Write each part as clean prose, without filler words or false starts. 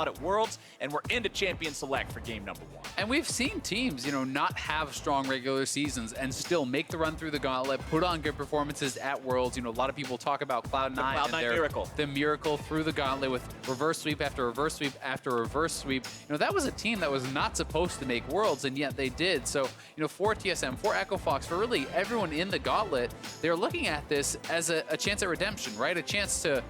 mod at Worlds, and we're into Champion Select for game number 1. And we've seen teams, you know, not have strong regular seasons and still make the run through the gauntlet, put on good performances at Worlds. You know, a lot of people talk about Cloud9 and their miracle. The miracle through the gauntlet with reverse sweep after reverse sweep after reverse sweep. You know, that was a team that was not supposed to make Worlds, and yet they did. So, you know, for TSM, for Echo Fox, for really everyone in the gauntlet, they're looking at this as a chance at redemption, right? A chance to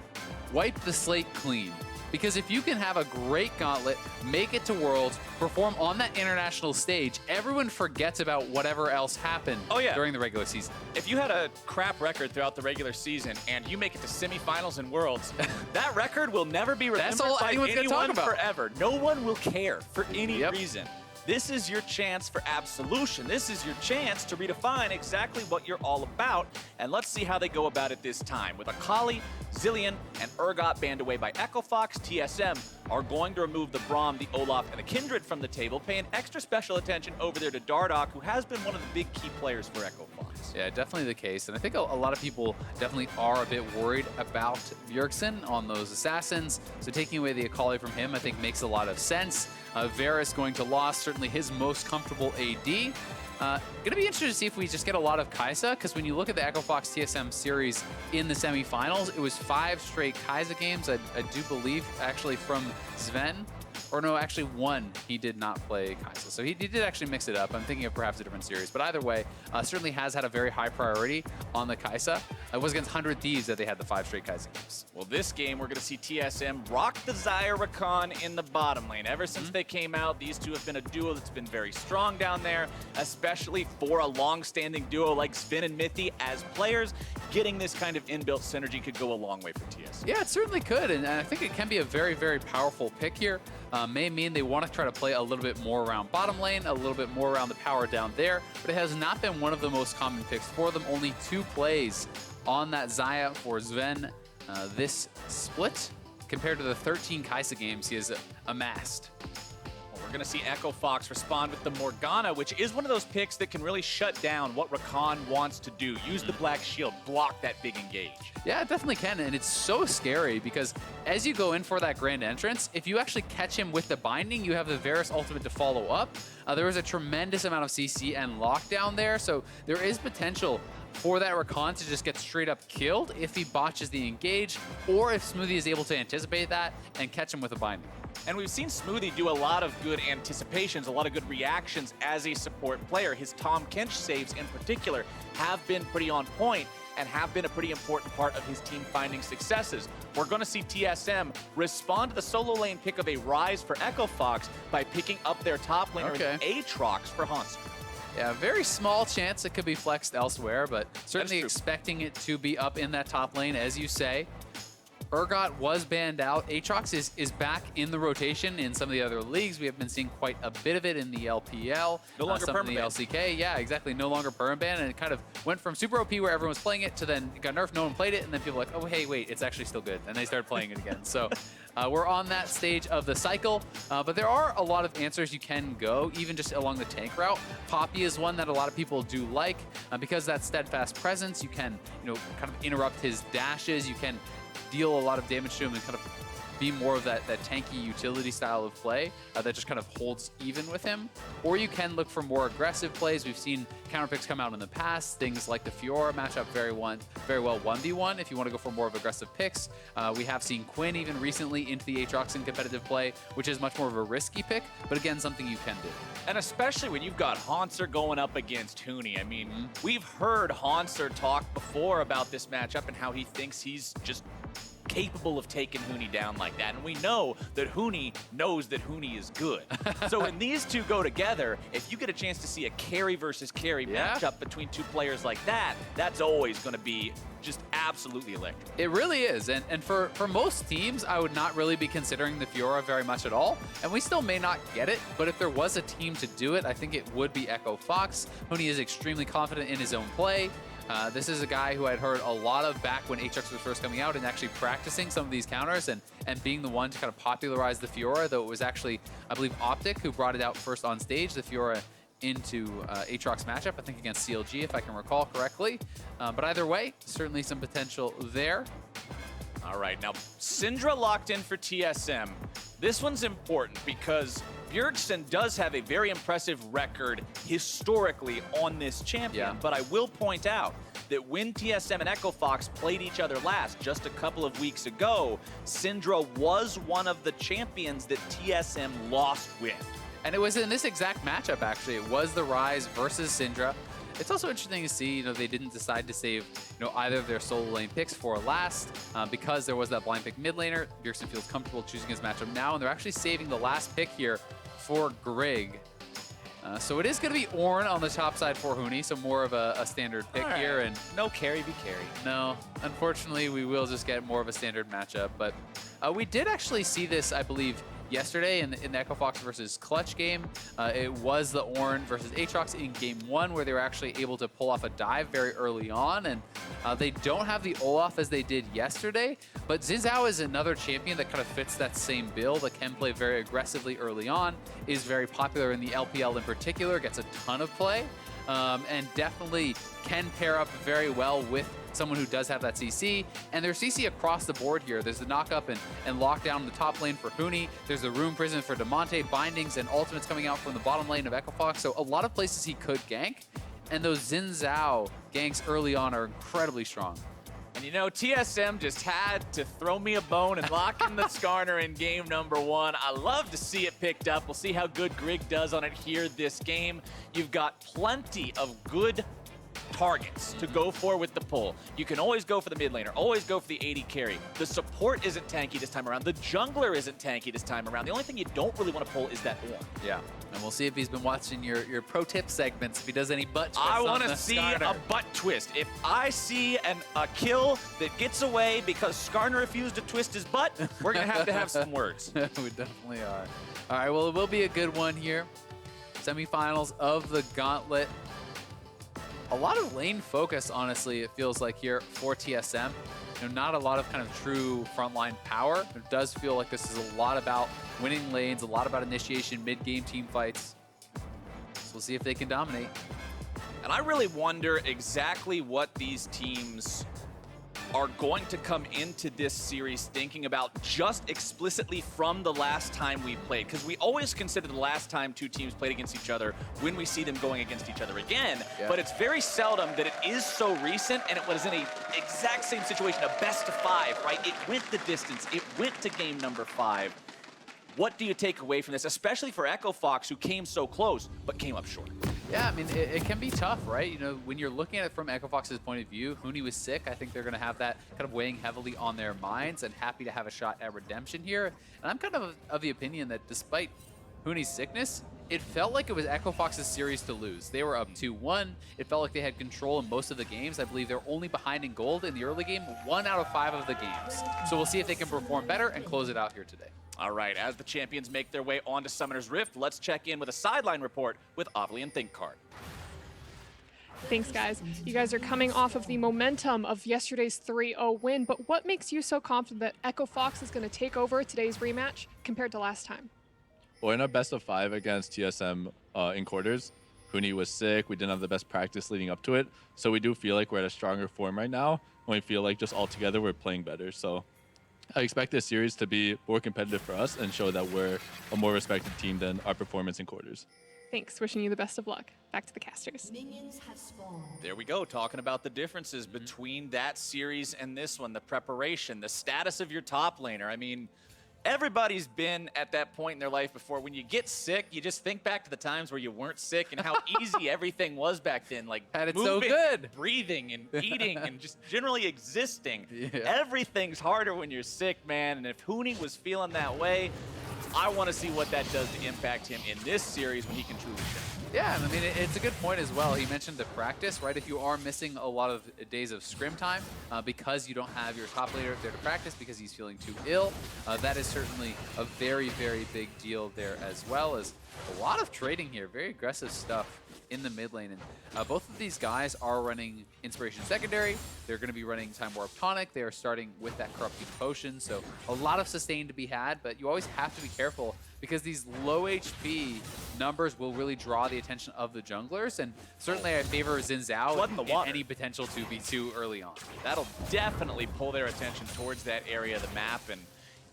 wipe the slate clean. Because if you can have a great gauntlet, make it to Worlds, perform on that international stage, everyone forgets about whatever else happened during the regular season. If you had a crap record throughout the regular season and you make it to semifinals and Worlds, that record will never be remembered by anyone forever. No one will care for any reason. This is your chance for absolution. This is your chance to redefine exactly what you're all about. And let's see how they go about it this time. With Akali, Zilean, and Urgot banned away by Echo Fox, TSM are going to remove the Braum, the Olaf, and the Kindred from the table, paying extra special attention over there to Dardoch, who has been one of the big key players for Echo Fox. Yeah, definitely the case. And I think a lot of people definitely are a bit worried about Bjergsen on those assassins. So taking away the Akali from him, I think makes a lot of sense. Varus going to loss, certainly his most comfortable AD. Gonna be interested to see if we just get a lot of Xayah, because when you look at the Echo Fox TSM series in the semifinals, it was 5 straight Xayah games, I do believe, actually from Zven. Or no, actually 1, he did not play Xayah. So he did actually mix it up. I'm thinking of perhaps a different series. But either way, certainly has had a very high priority on the Xayah. It was against 100 Thieves that they had the 5 straight Xayah games. Well, this game, we're going to see TSM rock the Xayah Rakan in the bottom lane. Ever since they came out, these two have been a duo that's been very strong down there, especially for a long-standing duo like Zven and mithy as players. Getting this kind of inbuilt synergy could go a long way for TSM. Yeah, it certainly could, and I think it can be a very, very powerful pick here. May mean they want to try to play a little bit more around bottom lane, a little bit more around the power down there, but it has not been one of the most common picks for them. Only 2 plays on that Xayah for Zven this split, compared to the 13 Xayah games he has amassed. We're going to see Echo Fox respond with the Morgana, which is one of those picks that can really shut down what Rakan wants to do. Use the Black Shield, block that big engage. Yeah, it definitely can, and it's so scary because as you go in for that grand entrance, if you actually catch him with the binding, you have the Varus ultimate to follow up. There was a tremendous amount of CC and lockdown there, so there is potential for that Rakan to just get straight up killed if he botches the engage, or if Smoothie is able to anticipate that and catch him with a binding. And we've seen Smoothie do a lot of good anticipations, a lot of good reactions as a support player. His Tom Kench saves in particular have been pretty on point and have been a pretty important part of his team finding successes. We're going to see TSM respond to the solo lane pick of a Ryze for Echo Fox by picking up their top laner in Aatrox for Hauntzer. Yeah, very small chance it could be flexed elsewhere, but certainly expecting it to be up in that top lane, as you say. Urgot was banned out. Aatrox is back in the rotation in some of the other leagues. We have been seeing quite a bit of it in the LPL. No longer some in the LCK. Yeah, exactly. No longer permaban, and it kind of went from super OP where everyone was playing it to then it got nerfed, no one played it, and then people were like, oh, hey, wait, it's actually still good. And they started playing it again. So we're on that stage of the cycle, but there are a lot of answers you can go, even just along the tank route. Poppy is one that a lot of people do like because that steadfast presence. You can, kind of interrupt his dashes. You can deal a lot of damage to him and kind of be more of that tanky utility style of play that just kind of holds even with him. Or you can look for more aggressive plays. We've seen counter picks come out in the past. Things like the Fiora match up very well 1v1 if you want to go for more of aggressive picks. We have seen Quinn even recently into the Aatrox in competitive play, which is much more of a risky pick, but again, something you can do. And especially when you've got Hauntzer going up against Huni. I mean, we've heard Hauntzer talk before about this matchup and how he thinks he's just capable of taking Huni down like that. And we know that Huni knows that Huni is good. So when these two go together, if you get a chance to see a carry versus carry matchup between two players like that, that's always going to be just absolutely electric. It really is. And for most teams, I would not really be considering the Fiora very much at all. And we still may not get it, but if there was a team to do it, I think it would be Echo Fox. Huni is extremely confident in his own play. This is a guy who I'd heard a lot of back when Aatrox was first coming out and actually practicing some of these counters and being the one to kind of popularize the Fiora, though it was actually, I believe, Optic who brought it out first on stage, the Fiora into Aatrox matchup, I think against CLG, if I can recall correctly. But either way, certainly some potential there. All right, now Syndra locked in for TSM. This one's important because Bjergsen does have a very impressive record historically on this champion, but I will point out that when TSM and EchoFox played each other last, just a couple of weeks ago, Syndra was one of the champions that TSM lost with. And it was in this exact matchup, actually. It was the Ryze versus Syndra. It's also interesting to see, they didn't decide to save, either of their solo lane picks for last because there was that blind pick mid laner. Bjergsen feels comfortable choosing his matchup now, and they're actually saving the last pick here for Grig. So it is going to be Ornn on the top side for Huni, so more of a standard pick here. And no carry be carry. No, unfortunately, we will just get more of a standard matchup. But we did actually see this, I believe, yesterday in the EchoFox versus Clutch game. It was the Ornn versus Aatrox in game 1 where they were actually able to pull off a dive very early on, and they don't have the Olaf as they did yesterday, but Zhao is another champion that kind of fits that same bill, that can play very aggressively early on, is very popular in the LPL in particular, gets a ton of play, and definitely can pair up very well with someone who does have that CC, and there's CC across the board here. There's the knock-up and lockdown in the top lane for Huni. There's the Rune Prison for Damonte, bindings and ultimates coming out from the bottom lane of EchoFox, so a lot of places he could gank, and those Zhao ganks early on are incredibly strong. And TSM just had to throw me a bone and lock in the Skarner in game number 1. I love to see it picked up. We'll see how good Grig does on it here this game. You've got plenty of good targets to go for with the pull. You can always go for the mid laner, always go for the AD carry. The support isn't tanky this time around. The jungler isn't tanky this time around. The only thing you don't really want to pull is that Ornn. Yeah, and we'll see if he's been watching your pro tip segments, if he does any butt twists. I want to see a butt twist. If I see a kill that gets away because Skarner refused to twist his butt, we're going to have some words. We definitely are. All right, well, it will be a good one here. Semifinals of the Gauntlet. A lot of lane focus, honestly, it feels like here for TSM. Not a lot of kind of true frontline power. It does feel like this is a lot about winning lanes, a lot about initiation, mid-game team fights. So we'll see if they can dominate. And I really wonder exactly what these teams are going to come into this series thinking about just explicitly from the last time we played. Because we always consider the last time two teams played against each other when we see them going against each other again. Yeah. But it's very seldom that it is so recent and it was in a exact same situation, a best of 5, right? It went the distance, it went to game number 5. What do you take away from this, especially for EchoFox, who came so close, but came up short? Yeah, I mean, it can be tough, right? When you're looking at it from EchoFox's point of view, Huni was sick. I think they're going to have that kind of weighing heavily on their minds and happy to have a shot at redemption here. And I'm kind of the opinion that despite Huni's sickness, it felt like it was EchoFox's series to lose. They were up 2-1. It felt like they had control in most of the games. I believe they're only behind in gold in the early game, 1 out of 5 of the games. So we'll see if they can perform better and close it out here today. All right, as the champions make their way onto Summoner's Rift, let's check in with a sideline report with Avli and ThinkCard. Thanks, guys. You guys are coming off of the momentum of yesterday's 3-0 win, but what makes you so confident that EchoFox is going to take over today's rematch compared to last time? Well, in our best of 5 against TSM in quarters, Huni was sick. We didn't have the best practice leading up to it. So we do feel like we're at a stronger form right now. And we feel like just all together we're playing better. So I expect this series to be more competitive for us and show that we're a more respected team than our performance in quarters. Thanks. Wishing you the best of luck. Back to the casters. Minions have spawned. There we go, talking about the differences between that series and this one, the preparation, the status of your top laner. I mean, everybody's been at that point in their life before. When you get sick, you just think back to the times where you weren't sick and how easy everything was back then. Like had it moving, so good. Breathing and eating and just generally existing. Yeah. Everything's harder when you're sick, man. And if Huni was feeling that way, I want to see what that does to impact him in this series when he can truly shine. Yeah, I mean, it's a good point as well. He mentioned the practice, right? If you are missing a lot of days of scrim time because you don't have your top laner there to practice because he's feeling too ill, that is certainly a very, very big deal there, as well as a lot of trading here. Very aggressive stuff in the mid lane. And both of these guys are running Inspiration Secondary. They're going to be running Time Warp Tonic. They are starting with that Corrupting Potion, so a lot of sustain to be had, but you always have to be careful because these low HP numbers will really draw the attention of the junglers, and certainly I favor Zhao in any potential to be too early on. That'll definitely pull their attention towards that area of the map, and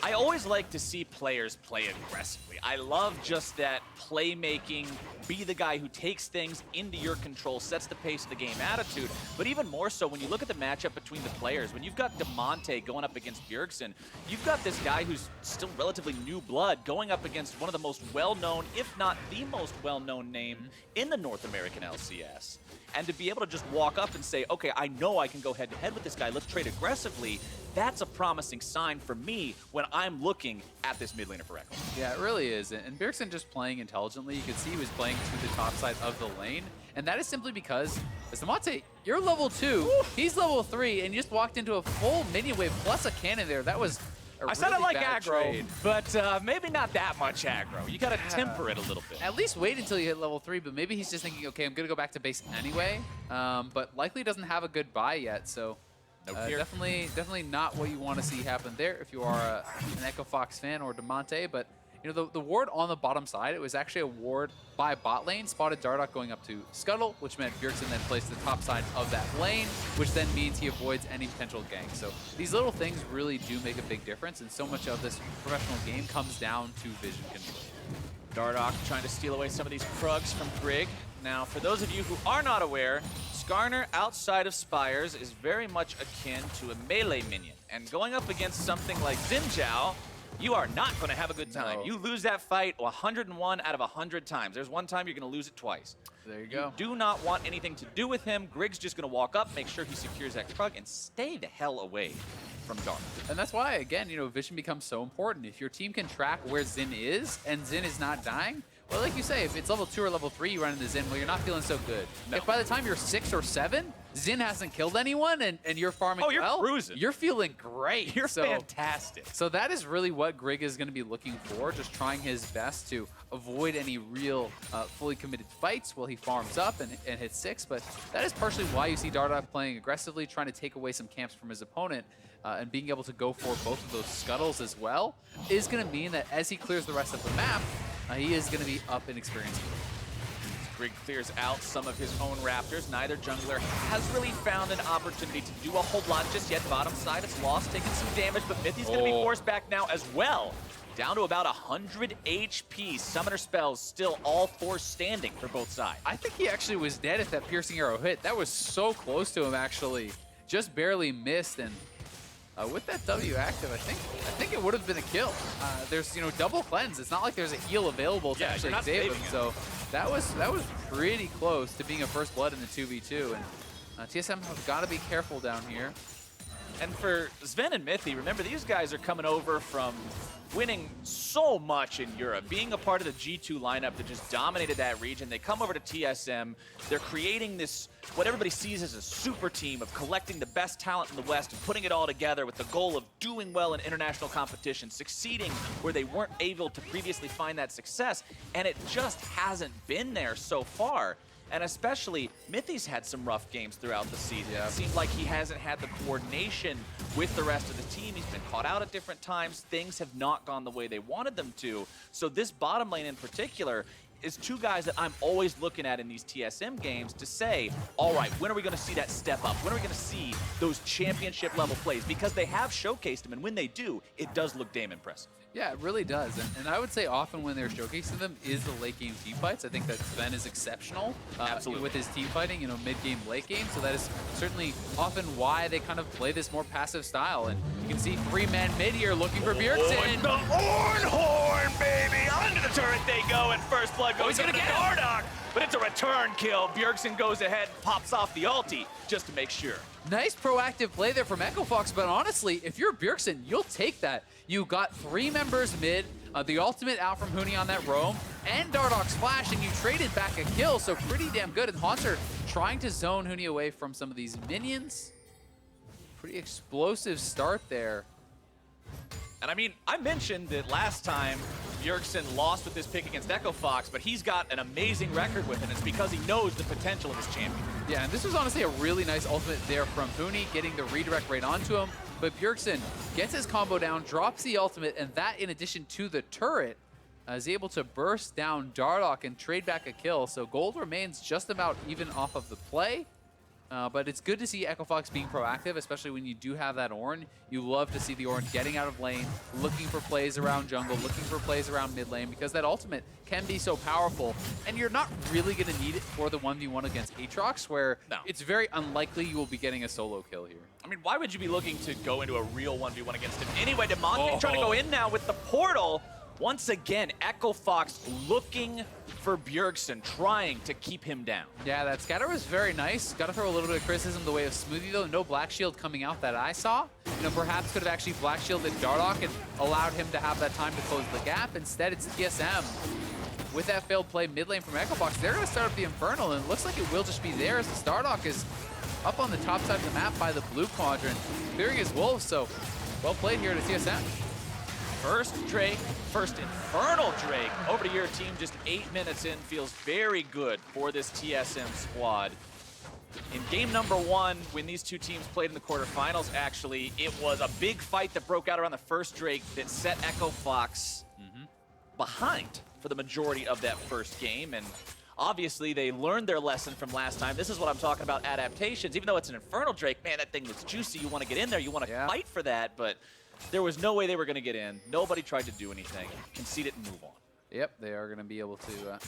I always like to see players play aggressively. I love just that playmaking, be the guy who takes things into your control, sets the pace of the game attitude. But even more so, when you look at the matchup between the players, when you've got Damonte going up against Bjergsen, you've got this guy who's still relatively new blood going up against one of the most well-known, if not the most well-known name in the North American LCS. And to be able to just walk up and say, okay, I know I can go head-to-head with this guy, let's trade aggressively, that's a promising sign for me when I'm looking at this mid laner for Echo. Yeah, it really is. And Bjergsen just playing intelligently, you could see he was playing to the top side of the lane. And that is simply because, as Damonte, you're level 2, he's level 3, and you just walked into a full minion wave plus a cannon there. That was I said I like aggro, trade. but maybe not that much aggro. You got to temper it a little bit. At least wait until you hit level 3, but maybe he's just thinking, okay, I'm going to go back to base anyway. But likely doesn't have a good buy yet, so definitely not what you want to see happen there if you are an Echo Fox fan or Damonte. But you know, the ward on the bottom side, it was actually a ward by bot lane, spotted Dardoch going up to Scuttle, which meant Bjergsen then placed the top side of that lane, which then means he avoids any potential gank. So these little things really do make a big difference, and so much of this professional game comes down to vision control. Dardoch trying to steal away some of these Krugs from Grig. Now, for those of you who are not aware, Skarner outside of Spires is very much akin to a melee minion. And going up against something like Zhao, you are not going to have a good time. No. You lose that fight 101 out of 100 times. There's one time you're going to lose it twice. There you go. Do not want anything to do with him. Grig's just going to walk up, make sure he secures that Krug, and stay the hell away from Dardoch. And that's why, again, you know, vision becomes so important. If your team can track where Zin is, and Zin is not dying, well, like you say, if it's level 2 or level 3 you run into Zin, well, you're not feeling so good. No. If by the time you're 6 or 7, Zin hasn't killed anyone and you're farming you're cruising. You're feeling great. You're fantastic. So that is really what Grig is going to be looking for, just trying his best to avoid any real fully committed fights while he farms up and hits 6. But that is partially why you see Dardoch playing aggressively, trying to take away some camps from his opponent, and being able to go for both of those scuttles as well is going to mean that as he clears the rest of the map, he is going to be up in experience. Grig clears out some of his own Raptors. Neither jungler has really found an opportunity to do a whole lot just yet. Bottom side, it's lost, taking some damage, but Mithy's going to be forced back now as well. Down to about 100 HP. Summoner spells still all 4 standing for both sides. I think he actually was dead if that piercing arrow hit. That was so close to him, actually. Just barely missed, and with that W active, I think it would have been a kill. There's, you know, double cleanse. It's not like there's a heal available to actually save him. So that was pretty close to being a first blood in the 2v2. And TSM have got to be careful down here. And for Zven and Mithy, remember these guys are coming over from winning so much in Europe, being a part of the G2 lineup that just dominated that region. They come over to TSM, they're creating this, what everybody sees as a super team of collecting the best talent in the West and putting it all together with the goal of doing well in international competition, succeeding where they weren't able to previously find that success, and it just hasn't been there so far. And especially, Mithy's had some rough games throughout the season. Yeah. It seems like he hasn't had the coordination with the rest of the team. He's been caught out at different times. Things have not gone the way they wanted them to. So this bottom lane in particular is 2 guys that I'm always looking at in these TSM games to say, all right, when are we going to see that step up? When are we going to see those championship level plays? Because they have showcased them, and when they do, it does look damn impressive. Yeah, it really does. And I would say often when they're showcasing them is the late game team fights. I think that Zven is exceptional with his team fighting, you know, mid game, late game. So that is certainly often why they kind of play this more passive style. And you can see 3-man mid here looking for Bjergsen. The Ornn horn, baby! Under the turret they go, and first blood goes into Dardoch. But it's a return kill. Bjergsen goes ahead, pops off the ulti just to make sure. Nice proactive play there from Echo Fox, but honestly, if you're Bjergsen, you'll take that. You got 3 members mid, the ultimate out from Huni on that roam, and Dardoch's flash, and you traded back a kill, so pretty damn good. And Hauntzer trying to zone Huni away from some of these minions. Pretty explosive start there. And I mean, I mentioned that last time Bjergsen lost with this pick against Echo Fox, but he's got an amazing record with it. It's because he knows the potential of his champion. Yeah, and this was honestly a really nice ultimate there from Huni, getting the redirect right onto him. But Bjergsen gets his combo down, drops the ultimate, and that in addition to the turret, is able to burst down Dardoch and trade back a kill. So gold remains just about even off of the play. But it's good to see Echo Fox being proactive, especially when you do have that Ornn. You love to see the Ornn getting out of lane, looking for plays around jungle, looking for plays around mid lane, because that ultimate can be so powerful. And you're not really going to need it for the 1v1 against Aatrox, where it's very unlikely you will be getting a solo kill here. I mean, why would you be looking to go into a real 1v1 against him? Anyway, Damonte trying to go in now with the portal. Once again, Echo Fox looking for Bjergsen, trying to keep him down. Yeah, that scatter was very nice. Got to throw a little bit of criticism the way of Smoothie, though. No Black Shield coming out that I saw. You know, perhaps could have actually Black Shielded Dardoch and allowed him to have that time to close the gap. Instead, it's TSM. With that failed play mid lane from Echo Fox, they're going to start up the Infernal, and it looks like it will just be there as the Dardoch is up on the top side of the map by the blue quadrant, clearing his wolves. So, well played here to TSM. First Infernal Drake over to your team just 8 minutes in. Feels very good for this TSM squad. In game number 1, when these two teams played in the quarterfinals, actually, it was a big fight that broke out around the first Drake that set Echo Fox behind for the majority of that first game. And obviously, they learned their lesson from last time. This is what I'm talking about, adaptations. Even though it's an Infernal Drake, man, that thing looks juicy. You want to get in there. You want to fight for that. But there was no way they were going to get in. Nobody tried to do anything. Concede it and move on. Yep, they are going to be able to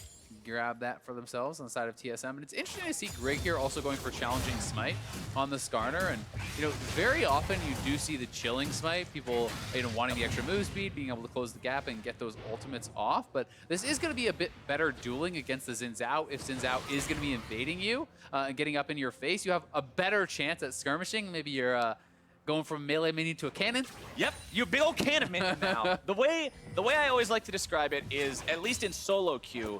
grab that for themselves on the side of TSM. And it's interesting to see Grig here also going for challenging smite on the Skarner. And, you know, very often you do see the chilling smite, people, you know, wanting the extra move speed, being able to close the gap and get those ultimates off. But this is going to be a bit better dueling against the Zhao. If Zhao is going to be invading you and getting up in your face, you have a better chance at skirmishing. Maybe you're going from melee minion to a cannon? Yep, you big old cannon minion now. The way I always like to describe it is, at least in solo queue,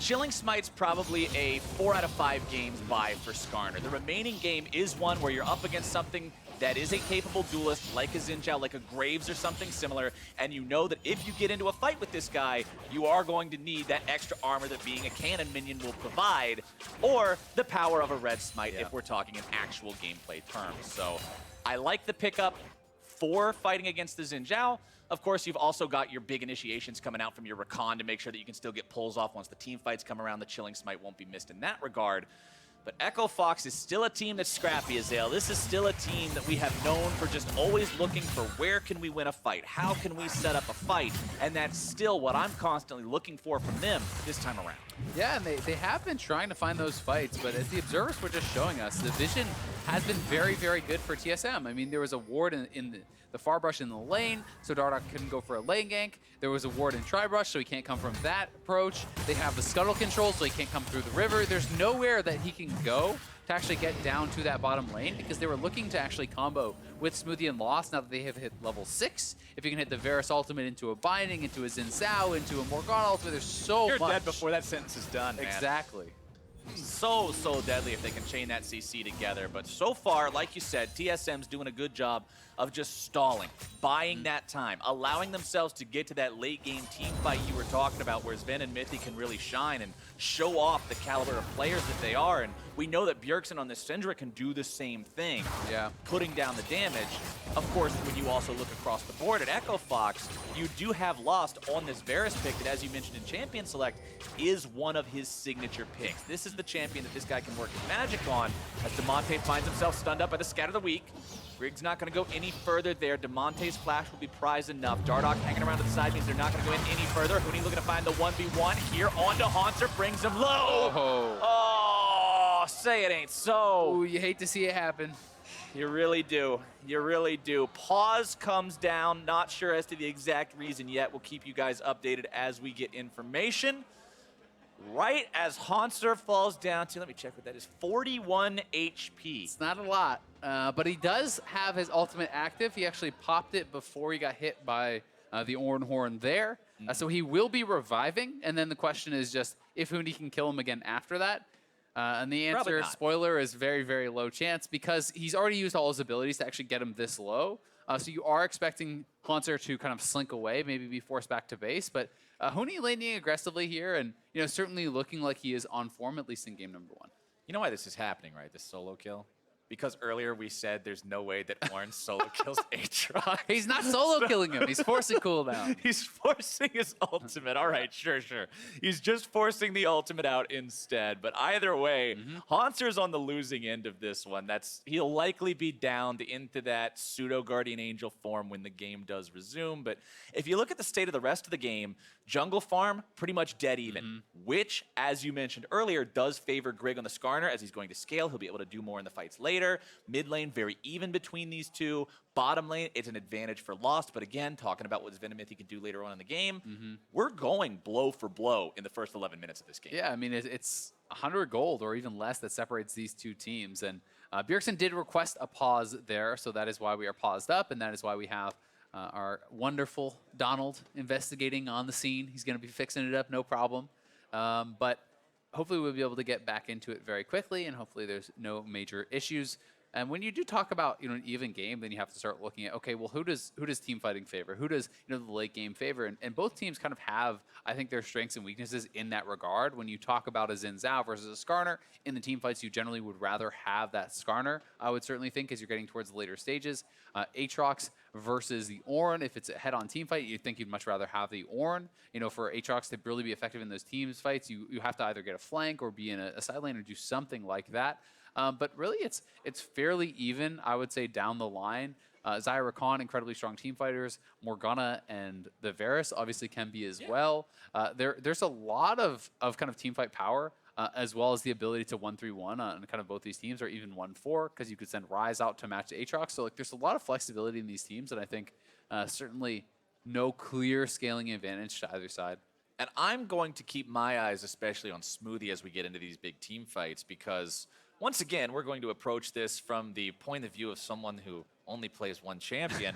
Chilling Smite's probably a 4 out of 5 games buy for Skarner. The remaining game is one where you're up against something that is a capable duelist, like a Zhao, like a Graves or something similar, and you know that if you get into a fight with this guy, you are going to need that extra armor that being a cannon minion will provide, or the power of a red smite if we're talking in actual gameplay terms. So I like the pickup for fighting against the Zhao. Of course, you've also got your big initiations coming out from your Rakan to make sure that you can still get pulls off once the team fights come around. The Chilling Smite won't be missed in that regard. But Echo Fox is still a team that's scrappy, Azael. This is still a team that we have known for just always looking for where can we win a fight? How can we set up a fight? And that's still what I'm constantly looking for from them this time around. Yeah, and they have been trying to find those fights, but as the observers were just showing us, the vision has been very, very good for TSM. I mean, there was a ward in the far brush in the lane, so Dardoch couldn't go for a lane gank. There was a ward in tri-brush, so he can't come from that approach. They have the scuttle control, so he can't come through the river. There's nowhere that he can go to actually get down to that bottom lane, because they were looking to actually combo with Smoothie and Lost now that they have hit level 6. If you can hit the Varus ultimate into a Binding, into a Zhao, into a Morgana ultimate, there's so much. You're dead before that sentence is done, man. Exactly. So deadly if they can chain that CC together. But so far, like you said, TSM's doing a good job of just stalling, buying that time, allowing themselves to get to that late game team fight you were talking about, where Zven and Mithy can really shine and show off the caliber of players that they are. And we know that Bjergsen on this Syndra can do the same thing, putting down the damage. Of course, when you also look across the board at Echo Fox, you do have Lost on this Varus pick that, as you mentioned in Champion Select, is one of his signature picks. This is the champion that this guy can work his magic on, as Damonte finds himself stunned up by the Scatter of the Week. Grig's not going to go any further there. Damonte's flash will be prized enough. Dardoch hanging around to the side means they're not going to go in any further. Huni looking to find the 1v1 here onto Hauntzer, brings him low. Oh, say it ain't so. Ooh, you hate to see it happen. You really do. You really do. Pause comes down. Not sure as to the exact reason yet. We'll keep you guys updated as we get information. Right as Hauntzer falls down to, let me check what that is, 41 HP. It's not a lot, but he does have his ultimate active. He actually popped it before he got hit by the Ornn Horn there. So he will be reviving, and then the question is just if Huni can kill him again after that. And the answer, spoiler, is very, very low chance, because he's already used all his abilities to actually get him this low. So you are expecting Hauntzer to kind of slink away, maybe be forced back to base, but Huni laning aggressively here, and certainly looking like he is on form, at least in game number 1. You know why this is happening, right? This solo kill? because earlier we said there's no way that Ornn solo kills Aatrox. He's not solo killing him. He's forcing cooldown. He's forcing his ultimate. All right, sure. He's just forcing the ultimate out instead. But either way, Hauntzer's on the losing end of this one. He'll likely be downed into that pseudo Guardian Angel form when the game does resume. But if you look at the state of the rest of the game, jungle farm pretty much dead even, which, as you mentioned earlier, does favor Grig on the Skarner as he's going to scale. He'll be able to do more in the fights later. Mid lane, very even between these two. Bottom lane, it's an advantage for Lost. But again, talking about what Zven and mithy can do later on in the game, we're going blow for blow in the first 11 minutes of this game. Yeah, I mean, it's 100 gold or even less that separates these two teams. And Bjergsen did request a pause there, so that is why we are paused up, and that is why we have our wonderful Donald investigating on the scene. He's going to be fixing it up, no problem. But hopefully we'll be able to get back into it very quickly, and hopefully there's no major issues. And when you do talk about an even game, then you have to start looking at, okay, well, who does team fighting favor? Who does the late game favor? And both teams kind of have, I think, their strengths and weaknesses in that regard. When you talk about a Zhao versus a Skarner in the team fights, you generally would rather have that Skarner. I would certainly think as you're getting towards the later stages. Aatrox versus the Ornn, if it's a head-on team fight, you'd think you'd much rather have the Ornn. For Aatrox to really be effective in those teams fights, you have to either get a flank or be in a side lane or do something like that. But really, it's fairly even, I would say, down the line. Xayah, Rakan, incredibly strong team fighters. Morgana and the Varus obviously can be as well. There's a lot of kind of team fight power, as well as the ability to 1-3-1 on kind of both these teams, or even 1-4, because you could send Ryze out to match Aatrox. So there's a lot of flexibility in these teams, and I think certainly no clear scaling advantage to either side. And I'm going to keep my eyes especially on Smoothie as we get into these big team fights, because once again, we're going to approach this from the point of view of someone who only plays one champion.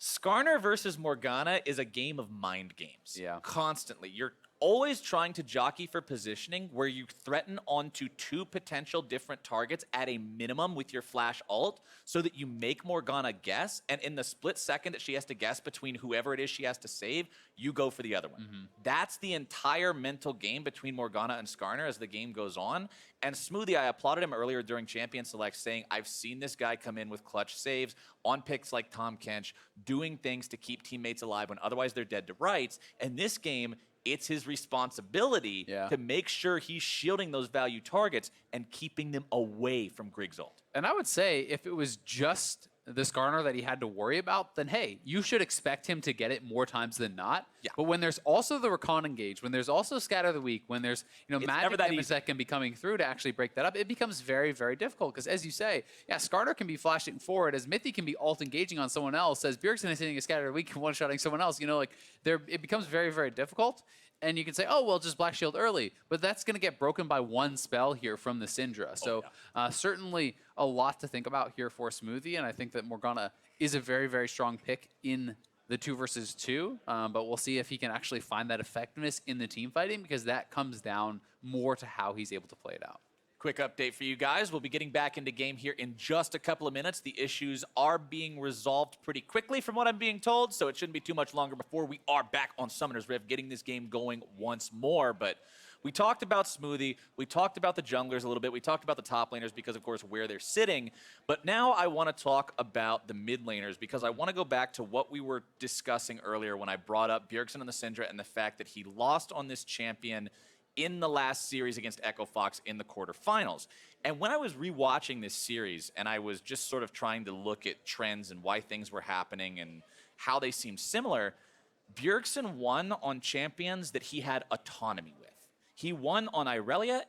Skarner versus Morgana is a game of mind games. Yeah. Constantly. You're always trying to jockey for positioning where you threaten onto two potential different targets at a minimum with your flash ult so that you make Morgana guess, and in the split second that she has to guess between whoever it is she has to save, you go for the other one. That's the entire mental game between Morgana and Skarner as the game goes on. And Smoothie, I applauded him earlier during Champion Select saying, I've seen this guy come in with clutch saves on picks like Tom Kench, doing things to keep teammates alive when otherwise they're dead to rights. And this game, it's his responsibility to make sure he's shielding those value targets and keeping them away from Grig's ult. And I would say if it was just the Skarner that he had to worry about, then hey, you should expect him to get it more times than not. Yeah. But when there's also the Rakan engage, when there's also Scatter the Weak, when there's magic items that can be coming through to actually break that up, it becomes very, very difficult. Because as you say, Skarner can be flashing forward, as mithy can be ult engaging on someone else, as Bjergsen is hitting a Scatter the Weak and one-shotting someone else. It becomes very, very difficult. And you can say, oh, well, just Black Shield early. But that's going to get broken by one spell here from the Syndra. So certainly a lot to think about here for Smoothie. And I think that Morgana is a very, very strong pick in the 2 versus 2. But we'll see if he can actually find that effectiveness in the team fighting, because that comes down more to how he's able to play it out. Quick update for you guys. We'll be getting back into game here in just a couple of minutes. The issues are being resolved pretty quickly from what I'm being told, so it shouldn't be too much longer before we are back on Summoner's Rift, getting this game going once more. But we talked about Smoothie. We talked about the junglers a little bit. We talked about the top laners because, of course, where they're sitting. But now I want to talk about the mid laners, because I want to go back to what we were discussing earlier when I brought up Bjergsen on the Syndra and the fact that he lost on this champion in the last series against Echo Fox in the quarterfinals. And when I was rewatching this series and I was just sort of trying to look at trends and why things were happening and how they seemed similar, Bjergsen won on champions that he had autonomy with. He won on Irelia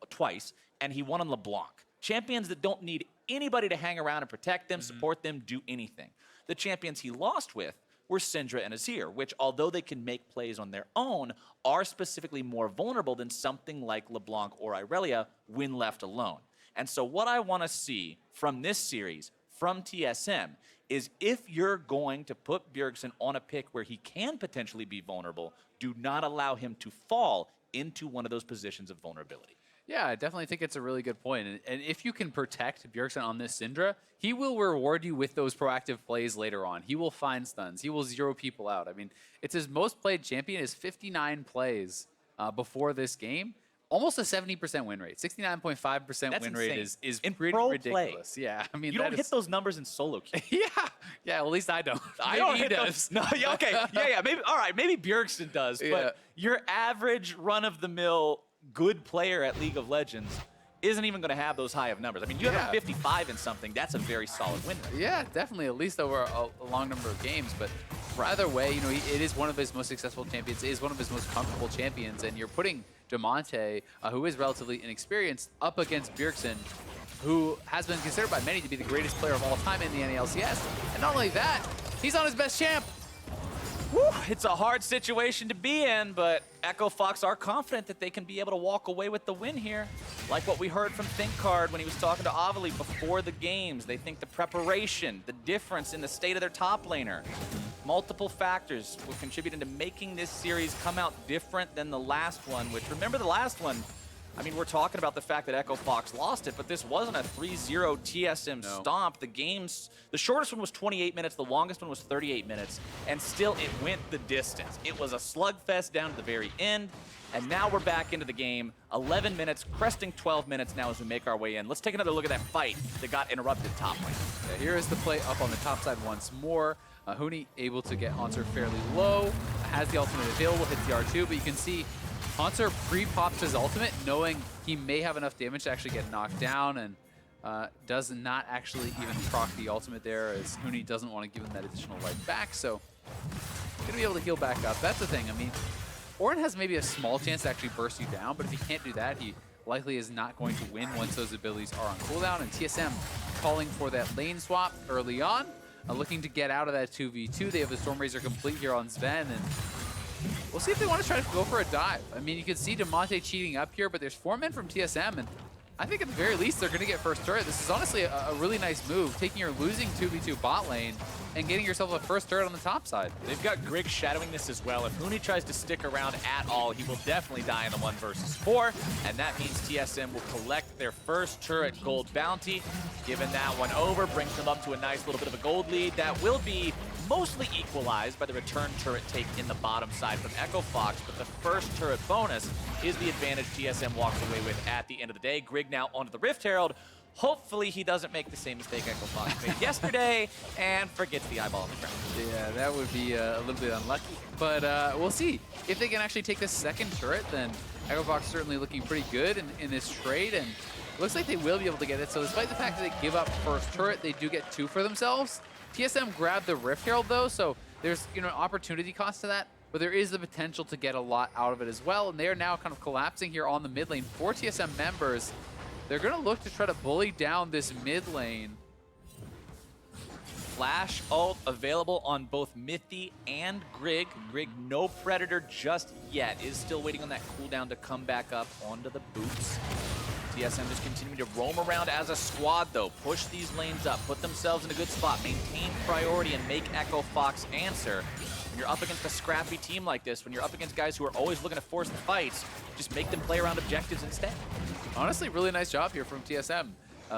twice, and he won on LeBlanc. Champions that don't need anybody to hang around and protect them, support them, do anything. The champions he lost with were Syndra and Azir, which, although they can make plays on their own, are specifically more vulnerable than something like LeBlanc or Irelia when left alone. And so what I want to see from this series, from TSM, is if you're going to put Bjergsen on a pick where he can potentially be vulnerable, do not allow him to fall into one of those positions of vulnerability. Yeah, I definitely think it's a really good point. And if you can protect Bjergsen on this Syndra, he will reward you with those proactive plays later on. He will find stuns. He will zero people out. I mean, it's his most played champion is 59 plays before this game. almost a 70% win rate. 69.5% win rate is in pretty pro ridiculous. Play. Yeah, I mean, you don't hit those numbers in solo queue. Yeah, well, at least I don't. I don't hit those. No, yeah, okay, yeah, maybe. All right, maybe Bjergsen does, but your average run-of-the-mill good player at League of Legends isn't even going to have those high of numbers. I mean, you have a 55 in something. That's a very solid win rate. Yeah, definitely, at least over a long number of games. But either way, you know, it is one of his most successful champions. It is one of his most comfortable champions, and you're putting Damonte, who is relatively inexperienced, up against Bjergsen, who has been considered by many to be the greatest player of all time in the NALCS. And not only that, he's on his best champ. Whew, it's a hard situation to be in, but Echo Fox are confident that they can be able to walk away with the win here. Like what we heard from ThinkCard when he was talking to Avali before the games. They think the preparation, the difference in the state of their top laner, multiple factors will contribute into making this series come out different than the last one, which, remember the last one, I mean, we're talking about the fact that Echo Fox lost it, but this wasn't a 3-0 TSM stomp. The shortest one was 28 minutes, the longest one was 38 minutes, and still it went the distance. It was a slugfest down to the very end, and now we're back into the game. 11 minutes, cresting 12 minutes now as we make our way in. Let's take another look at that fight that got interrupted top lane. Yeah, here is the play up on the top side once more. Huni able to get Hauntzer fairly low, has the ultimate available, hits the R2, but you can see Hauntzer pre-pops his ultimate, knowing he may have enough damage to actually get knocked down, and does not actually even proc the ultimate there, as Huni doesn't want to give him that additional life back, so gonna be able to heal back up. That's the thing. I mean, Ornn has maybe a small chance to actually burst you down, but if he can't do that, he likely is not going to win once those abilities are on cooldown, and TSM calling for that lane swap early on, looking to get out of that 2v2. They have the Stormrazor complete here on Zven, and we'll see if they want to try to go for a dive. I mean, you can see Damonte cheating up here, but there's 4 men from TSM, and I think at the very least they're going to get first turret. This is honestly a really nice move, taking your losing 2v2 bot lane and getting yourself a first turret on the top side. They've got Grig shadowing this as well. If Huni tries to stick around at all, he will definitely die in the 1 versus 4, and that means TSM will collect their first turret gold bounty. Giving that one over brings them up to a nice little bit of a gold lead that will be mostly equalized by the return turret take in the bottom side from Echo Fox, but the first turret bonus is the advantage TSM walks away with at the end of the day. Grig now onto the Rift Herald. Hopefully he doesn't make the same mistake Echo Fox made yesterday and forgets the eyeball on the ground. Yeah, that would be a little bit unlucky, but we'll see. If they can actually take the second turret, then Echo Fox certainly looking pretty good in this trade, and looks like they will be able to get it. So despite the fact that they give up first turret, they do get 2 for themselves. TSM grabbed the Rift Herald though, so there's an opportunity cost to that, but there is the potential to get a lot out of it as well, and they are now kind of collapsing here on the mid lane. 4 TSM members, they're going to look to try to bully down this mid lane. Flash ult available on both Mithy and Grig. Grig, no Predator just yet, is still waiting on that cooldown to come back up onto the boots. TSM just continuing to roam around as a squad, though. Push these lanes up, put themselves in a good spot, maintain priority, and make Echo Fox answer. When you're up against a scrappy team like this, when you're up against guys who are always looking to force the fights, just make them play around objectives instead. Honestly, really nice job here from TSM.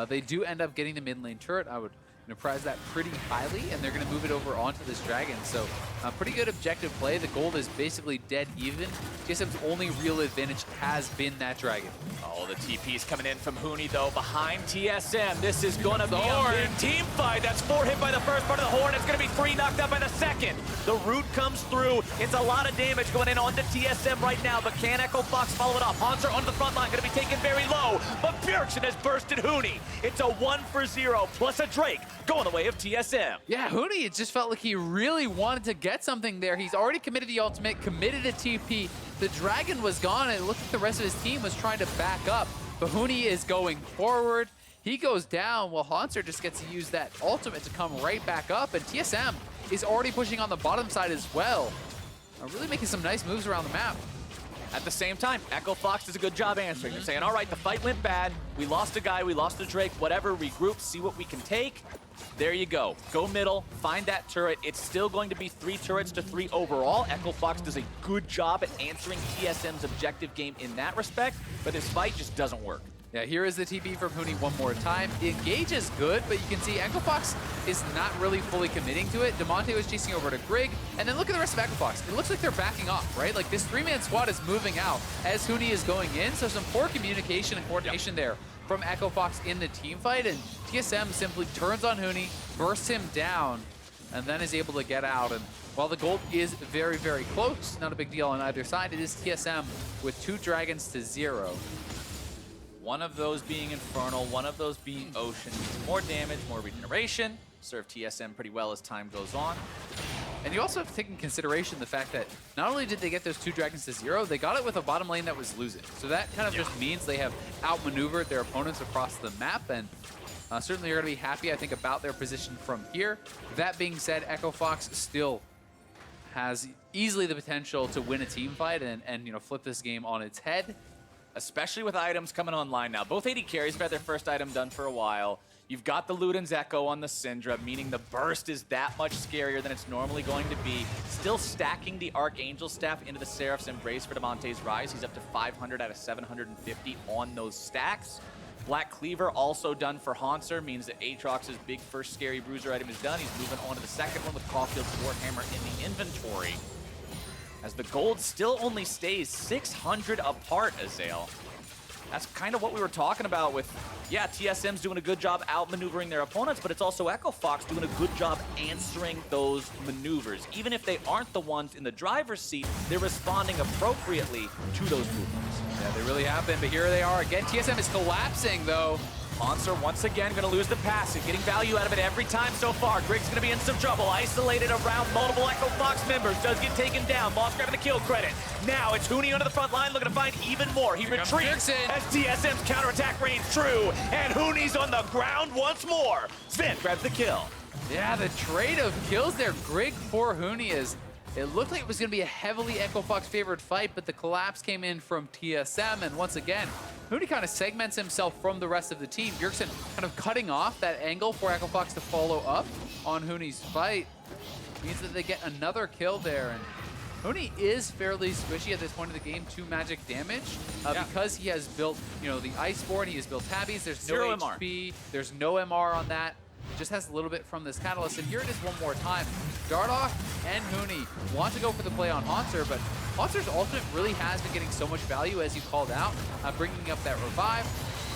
They do end up getting the mid lane turret. I would prize that pretty highly, and they're going to move it over onto this dragon. So pretty good objective play. The gold is basically dead even. TSM's only real advantage has been that dragon. Oh, the TP's coming in from Huni, though, behind TSM. This is going to be a big team fight. That's 4 hit by the first part of the Horn. It's going to be 3 knocked out by the second. The root comes through. It's a lot of damage going in onto TSM right now, but can Echo Fox follow it up? Hauntzer onto the front line, going to be taken very low, but Bjergsen has bursted Huni. It's a 1-for-0 plus a Drake going the way of TSM. Yeah, Huni, it just felt like he really wanted to get something there. He's already committed the ultimate, committed a TP. The dragon was gone, and it looked like the rest of his team was trying to back up. But Huni is going forward. He goes down while Hauntzer just gets to use that ultimate to come right back up. And TSM is already pushing on the bottom side as well. Really making some nice moves around the map. At the same time, Echo Fox does a good job answering. They're saying, all right, the fight went bad. We lost a guy, we lost a Drake, whatever, regroup, see what we can take. There you go. Go middle, find that turret. It's still going to be 3 turrets to 3 overall. Echo Fox does a good job at answering TSM's objective game in that respect, but this fight just doesn't work. Yeah, here is the TP from Huni one more time. The engage is good, but you can see EchoFox is not really fully committing to it. Damonte was chasing over to Grig, and then look at the rest of EchoFox. It looks like they're backing off, right? Like this 3-man squad is moving out as Huni is going in, so some poor communication and coordination there from EchoFox in the team fight, and TSM simply turns on Huni, bursts him down, and then is able to get out. And while the gold is very, very close, not a big deal on either side, it is TSM with 2 dragons to 0. One of those being Infernal, one of those being Ocean. More damage, more regeneration. Serve TSM pretty well as time goes on. And you also have to take in consideration the fact that not only did they get those 2 dragons to 0, they got it with a bottom lane that was losing. So that kind of just means they have outmaneuvered their opponents across the map, and certainly you're going to be happy, I think, about their position from here. That being said, EchoFox still has easily the potential to win a team fight and you know, flip this game on its head. Especially with items coming online now. Both AD carries have had their first item done for a while. You've got the Luden's Echo on the Syndra, meaning the burst is that much scarier than it's normally going to be. Still stacking the Archangel Staff into the Seraph's Embrace for Damonte's Ryze. He's up to 500 out of 750 on those stacks. Black Cleaver also done for Hauntzer, means that Aatrox's big first scary bruiser item is done. He's moving on to the second one with Caulfield's Warhammer in the inventory. As the gold still only stays 600 apart, Azael. That's kind of what we were talking about with, yeah, TSM's doing a good job outmaneuvering their opponents, but it's also EchoFox doing a good job answering those maneuvers. Even if they aren't the ones in the driver's seat, they're responding appropriately to those movements. Yeah, they really have been, but here they are again. TSM is collapsing, though. Hauntzer once again going to lose the passive, getting value out of it every time so far. Grig's going to be in some trouble, isolated around multiple EchoFox members, does get taken down. Moss grabbing the kill credit. Now it's Huni onto the front line, looking to find even more. He retreats as TSM's counterattack reigns true, and Huni's on the ground once more. Zven grabs the kill. Yeah, the trade of kills there. Grig for Huni is, it looked like it was going to be a heavily EchoFox favored fight, but the collapse came in from TSM, and once again, Huni kind of segments himself from the rest of the team. Bjergsen kind of cutting off that angle for EchoFox to follow up on Huni's fight. Means that they get another kill there, and Huni is fairly squishy at this point of the game to magic damage because he has built, you know, the Iceborne, he has built Tabbies, there's no Zero HP, there's no MR on that. Just has a little bit from this Catalyst, and here it is one more time. Dardoch and Huni want to go for the play on Hauntzer, but Hauntzer's ultimate really has been getting so much value, as you called out, bringing up that revive.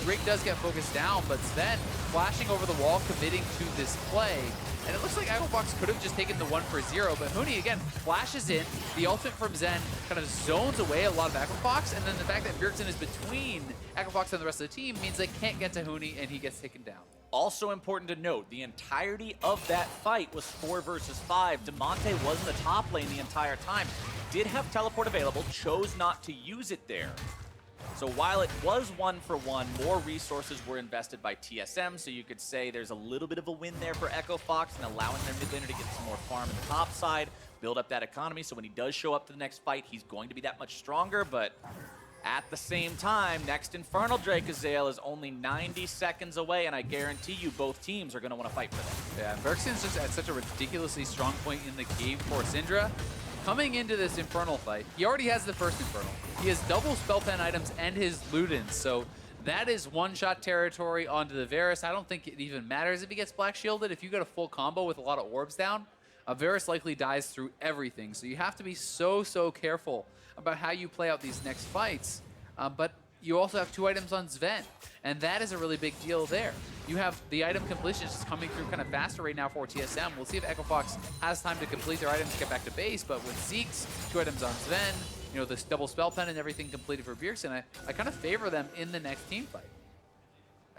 Grig does get focused down, but Zven flashing over the wall, committing to this play. And it looks like EchoFox could have just taken the 1 for 0, but Huni, again, flashes in. The ultimate from Zven kind of zones away a lot of EchoFox, and then the fact that Bjergsen is between EchoFox and the rest of the team means they can't get to Huni, and he gets taken down. Also important to note, the entirety of that fight was 4 versus 5. Damonte was in the top lane the entire time. Did have teleport available, chose not to use it there. So while it was 1 for 1, more resources were invested by TSM, so you could say there's a little bit of a win there for EchoFox and allowing their mid laner to get some more farm in the top side, build up that economy, so when he does show up to the next fight, he's going to be that much stronger, but at the same time, next Infernal Drake Azael is only 90 seconds away, and I guarantee you both teams are going to want to fight for them. Yeah, Bjergsen's just at such a ridiculously strong point in the game for Syndra. Coming into this Infernal fight, he already has the first Infernal. He has double spell pen items and his Ludens, so that is one-shot territory onto the Varus. I don't think it even matters if he gets black shielded. If you get a full combo with a lot of orbs down, Varus likely dies through everything. So you have to be so careful about how you play out these next fights. But you also have 2 items on Zven, and that is a really big deal there. You have the item completion just coming through kind of faster right now for TSM. We'll see if EchoFox has time to complete their items to get back to base, but with Zeke's 2 items on Zven, you know, this double spell pen and everything completed for Bjergsen, I kind of favor them in the next team fight.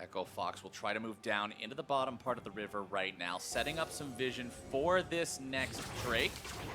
EchoFox will try to move down into the bottom part of the river right now, setting up some vision for this next Drake,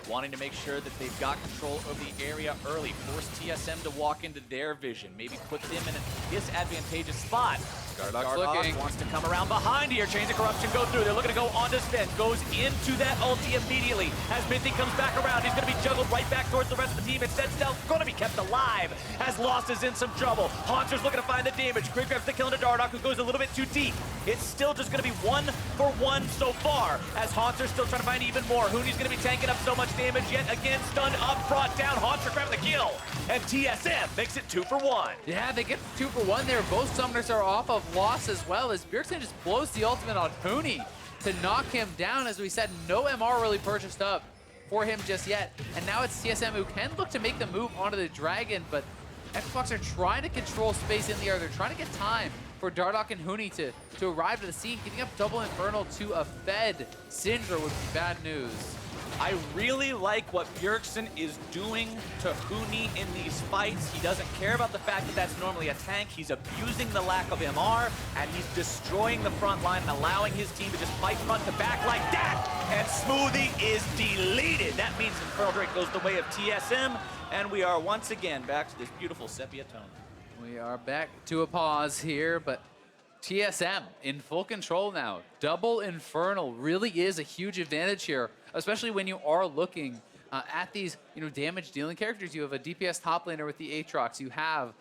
wanting to make sure that they've got control of the area early, force TSM to walk into their vision, maybe put them in a disadvantageous spot. Dardoch wants to come around behind here, Chains of Corruption go through, they're looking to go onto Zven, goes into that ulti immediately. As Mithy comes back around, he's going to be juggled right back towards the rest of the team. Instead, Stealth going to be kept alive, as Lost is in some trouble. Hauntzer's looking to find the damage. Grig grabs the kill into Dardoch, who goes a little bit too deep. It's still just going to be 1 for 1 so far, as Hauntzer's still trying to find even more. Huni's going to be tanking up so much damage yet again, stunned up, brought down. Hauntzer grabbing the kill. and TSM makes it 2 for 1. Yeah, they get 2 for 1 there. Both summoners are off of loss as well as Bjergsen just blows the ultimate on Huni to knock him down. As we said, no MR really purchased up for him just yet. And now it's TSM who can look to make the move onto the Dragon, but EpicSkillshot are trying to control space in the air. They're trying to get time for Dardoch and Huni to arrive to the scene. Giving up double Infernal to a fed Syndra would be bad news. I really like what Bjergsen is doing to Huni in these fights. He doesn't care about the fact that that's normally a tank. He's abusing the lack of MR, and he's destroying the front line and allowing his team to just fight front to back like that. And Smoothie is deleted. That means Infernal Drake goes the way of TSM, and we are once again back to this beautiful sepia tone. We are back to a pause here, but TSM in full control now. Double Infernal really is a huge advantage here, especially when you are looking at these damage dealing characters. You have a DPS top laner with the Aatrox. You have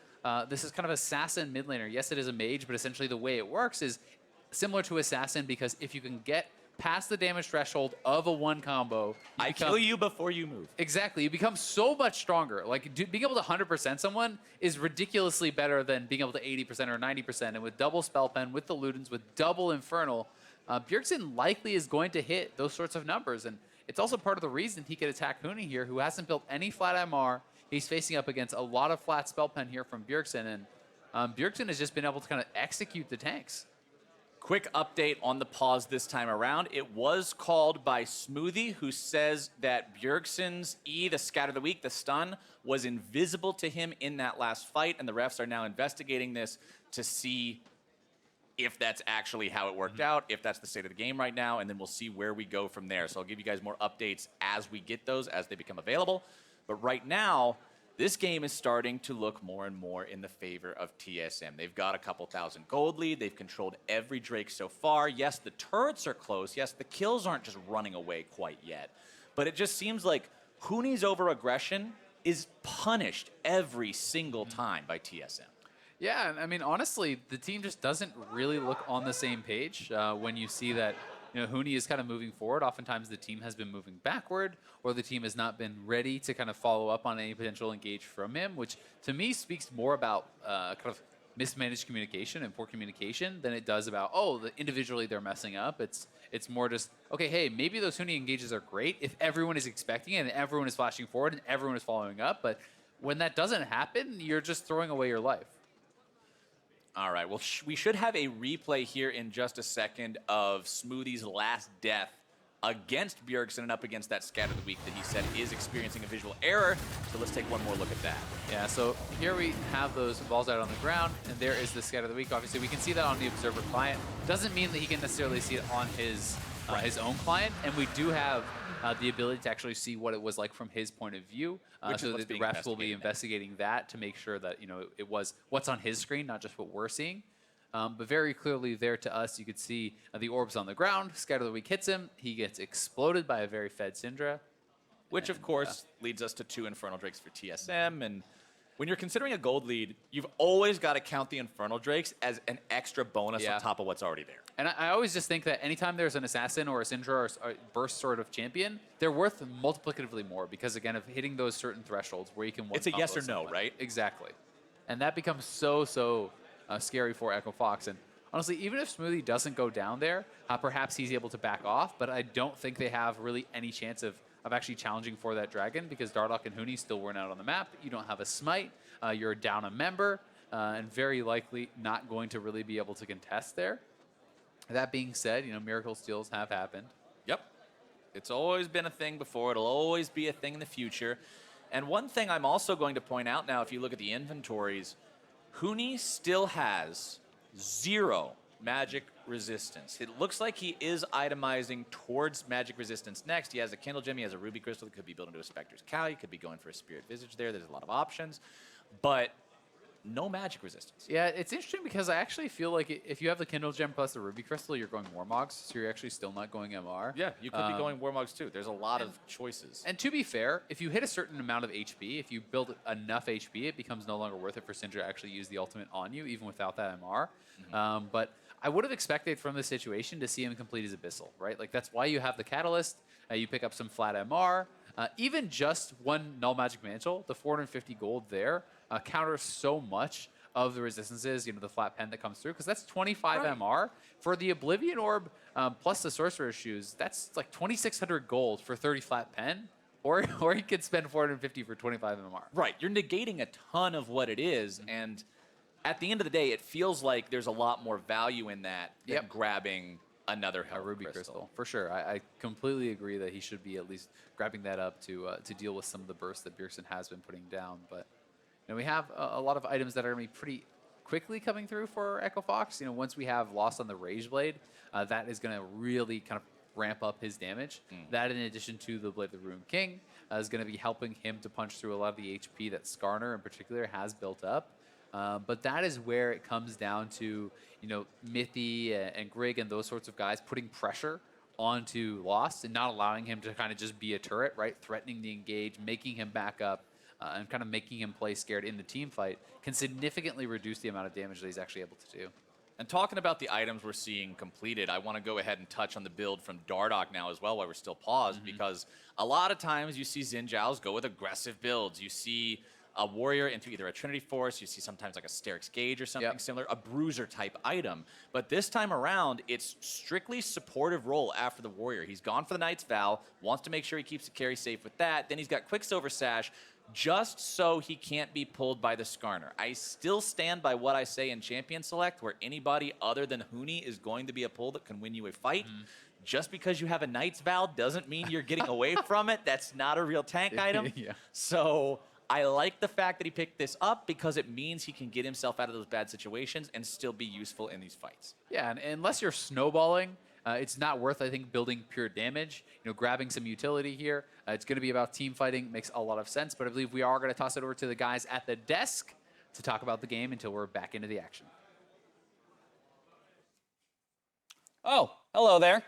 this is kind of assassin mid laner. Yes, it is a mage, but essentially the way it works is similar to assassin, because if you can get past the damage threshold of a one combo, I kill you before you move. Exactly. You become so much stronger. Like, being able to 100% someone is ridiculously better than being able to 80% or 90%. And with double Spell Pen, with the Ludens, with double Infernal, Bjergsen likely is going to hit those sorts of numbers. And it's also part of the reason he could attack Huni here, who hasn't built any flat MR. He's facing up against a lot of flat Spell Pen here from Bjergsen. And Bjergsen has just been able to kind of execute the tanks. Quick update on the pause this time around. It was called by Smoothie, who says that Bjergsen's E, the Scatter of the Week, the stun, was invisible to him in that last fight, and the refs are now investigating this to see if that's actually how it worked out, if that's the state of the game right now, and then we'll see where we go from there. So I'll give you guys more updates as we get those, as they become available. But right now, this game is starting to look more and more in the favor of TSM. They've got a couple thousand gold lead. They've controlled every Drake so far. Yes, the turrets are close. Yes, the kills aren't just running away quite yet. But it just seems like Huni's over-aggression is punished every single time by TSM. Yeah, I mean, honestly, the team just doesn't really look on the same page when you see that Huni is kind of moving forward. Oftentimes the team has been moving backward, or the team has not been ready to kind of follow up on any potential engage from him, which to me speaks more about kind of mismanaged communication and poor communication than it does about, individually they're messing up. It's more just, okay, hey, maybe those Huni engages are great if everyone is expecting it and everyone is flashing forward and everyone is following up, but when that doesn't happen, you're just throwing away your life. All right, well, we should have a replay here in just a second of Smoothie's last death against Bjergsen and up against that Scatter of the Week that he said is experiencing a visual error. So let's take one more look at that. Yeah, so here we have those balls out on the ground, and there is the Scatter of the Week. Obviously, we can see that on the Observer client. Doesn't mean that he can necessarily see it on his own client, and we do have the ability to actually see what it was like from his point of view. So the refs will be investigating that to make sure that it was what's on his screen, not just what we're seeing. But very clearly there to us, you could see the orbs on the ground. Scatter of the Week hits him. He gets exploded by a very fed Syndra. Which, of course, leads us to 2 Infernal Drakes for TSM. And when you're considering a gold lead, you've always got to count the Infernal Drakes as an extra bonus on top of what's already there. And I always just think that anytime there's an assassin or a Syndra or a burst sort of champion, they're worth multiplicatively more because, again, of hitting those certain thresholds where you can it's a yes or no, right? Exactly. And that becomes so scary for Echo Fox. And honestly, even if Smoothie doesn't go down there, perhaps he's able to back off, but I don't think they have really any chance of actually challenging for that dragon because Dardoch and Huni still weren't out on the map. You don't have a smite. You're down a member, and very likely not going to really be able to contest there. That being said, miracle steals have happened. Yep. It's always been a thing before. It'll always be a thing in the future. And one thing I'm also going to point out now, if you look at the inventories, Huni still has 0 magic resistance. It looks like he is itemizing towards magic resistance next. He has a Kindle Gem, he has a Ruby Crystal that could be built into a Spectre's Cow, he could be going for a Spirit Visage there. There's a lot of options, but no magic resistance. Yeah, it's interesting because I actually feel like if you have the Kindle Gem plus the Ruby Crystal, you're going Warmogs, so you're actually still not going MR. Yeah, you could be going Warmogs too. There's a lot of choices. And to be fair, if you hit a certain amount of HP, if you build enough HP, it becomes no longer worth it for Syndra to actually use the ultimate on you, even without that MR. But I would have expected from this situation to see him complete his Abyssal, right? Like, that's why you have the Catalyst. You pick up some flat MR. Even just one Null Magic Mantle, the 450 gold there, counters so much of the resistances, the flat pen that comes through, because that's 25 MR. For the Oblivion Orb plus the Sorcerer's Shoes, that's like 2,600 gold for 30 flat pen, or you could spend 450 for 25 MR. Right, you're negating a ton of what it is, and at the end of the day, it feels like there's a lot more value in that than grabbing another Ruby Crystal. For sure. I completely agree that he should be at least grabbing that up to deal with some of the bursts that Bjergsen has been putting down. But we have a lot of items that are going to be pretty quickly coming through for Echo Fox. Once we have Lost on the Rage Blade, that is going to really kind of ramp up his damage. That, in addition to the Blade of the Ruined King, is going to be helping him to punch through a lot of the HP that Skarner in particular has built up. But that is where it comes down to, Mithy and Grig and those sorts of guys putting pressure onto Lost and not allowing him to kind of just be a turret, right? Threatening the engage, making him back up, and kind of making him play scared in the team fight can significantly reduce the amount of damage that he's actually able to do. And talking about the items we're seeing completed, I want to go ahead and touch on the build from Dardoch now as well while we're still paused, because a lot of times you see Xin Zhao's go with aggressive builds. You see a warrior into either a Trinity Force, you see sometimes like a Sterix Gauge or something similar, a bruiser type item. But this time around, it's strictly supportive role after the warrior. He's gone for the Knight's Vow, wants to make sure he keeps the carry safe with that. Then he's got Quicksilver Sash, just so he can't be pulled by the Skarner. I still stand by what I say in Champion Select, where anybody other than Huni is going to be a pull that can win you a fight. Just because you have a Knight's Vow doesn't mean you're getting away from it. That's not a real tank item. So I like the fact that he picked this up because it means he can get himself out of those bad situations and still be useful in these fights. Yeah, and unless you're snowballing, it's not worth, I think, building pure damage. Grabbing some utility here. It's going to be about team fighting. Makes a lot of sense. But I believe we are going to toss it over to the guys at the desk to talk about the game until we're back into the action. Oh, hello there.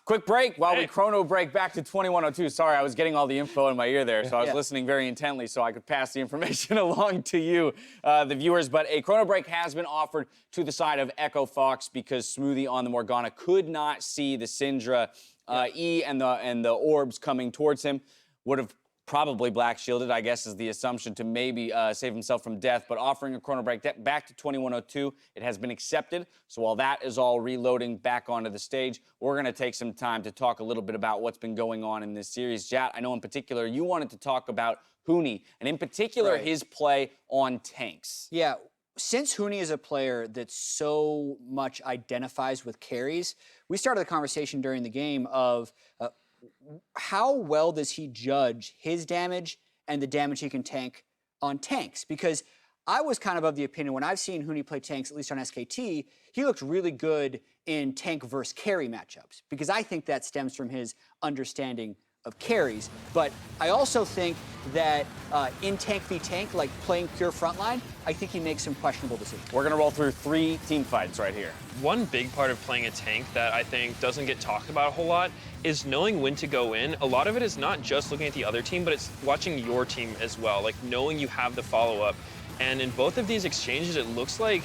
Quick break while we chrono break back to 2102. Sorry, I was getting all the info in my ear there, so I was listening very intently so I could pass the information along to you, the viewers. But a chrono break has been offered to the side of Echo Fox because Smoothie on the Morgana could not see the Syndra E and the orbs coming towards him. Would have probably black shielded, I guess, is the assumption to maybe save himself from death, but offering a chrono break back to 2102, it has been accepted. So while that is all reloading back onto the stage, we're going to take some time to talk a little bit about what's been going on in this series. Jat, I know in particular you wanted to talk about Huni, and in particular his play on tanks. Yeah. Since Huni is a player that so much identifies with carries, we started the conversation during the game of how well does he judge his damage and the damage he can tank on tanks? Because I was kind of the opinion when I've seen Huni play tanks, at least on SKT, he looked really good in tank versus carry matchups because I think that stems from his understanding of carries. But I also think that in tank v tank, like playing pure frontline, I think he makes some questionable decisions. We're gonna roll through 3 team fights right here. One big part of playing a tank that I think doesn't get talked about a whole lot is knowing when to go in. A lot of it is not just looking at the other team, but it's watching your team as well, like knowing you have the follow-up. And in both of these exchanges, it looks like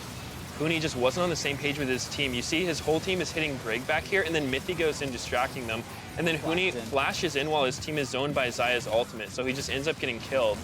Huni just wasn't on the same page with his team. You see his whole team is hitting Grig back here, and then Mithy goes in distracting them. And then Huni flashes in while his team is zoned by Xayah's ultimate, so he just ends up getting killed.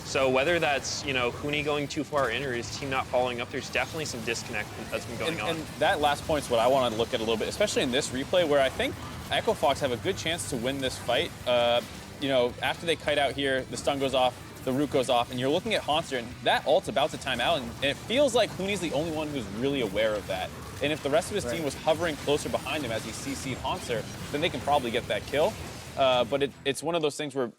So whether that's, Huni going too far in or his team not following up, there's definitely some disconnect that's been going on. And that last point's what I want to look at a little bit, especially in this replay where I think Echo Fox have a good chance to win this fight. After they kite out here, the stun goes off, the root goes off, and you're looking at Hauntzer, and that ult's about to time out, and it feels like Huni's the only one who's really aware of that. And if the rest of his team was hovering closer behind him as he CC'd Hauntzer, then they can probably get that kill. But it's one of those things where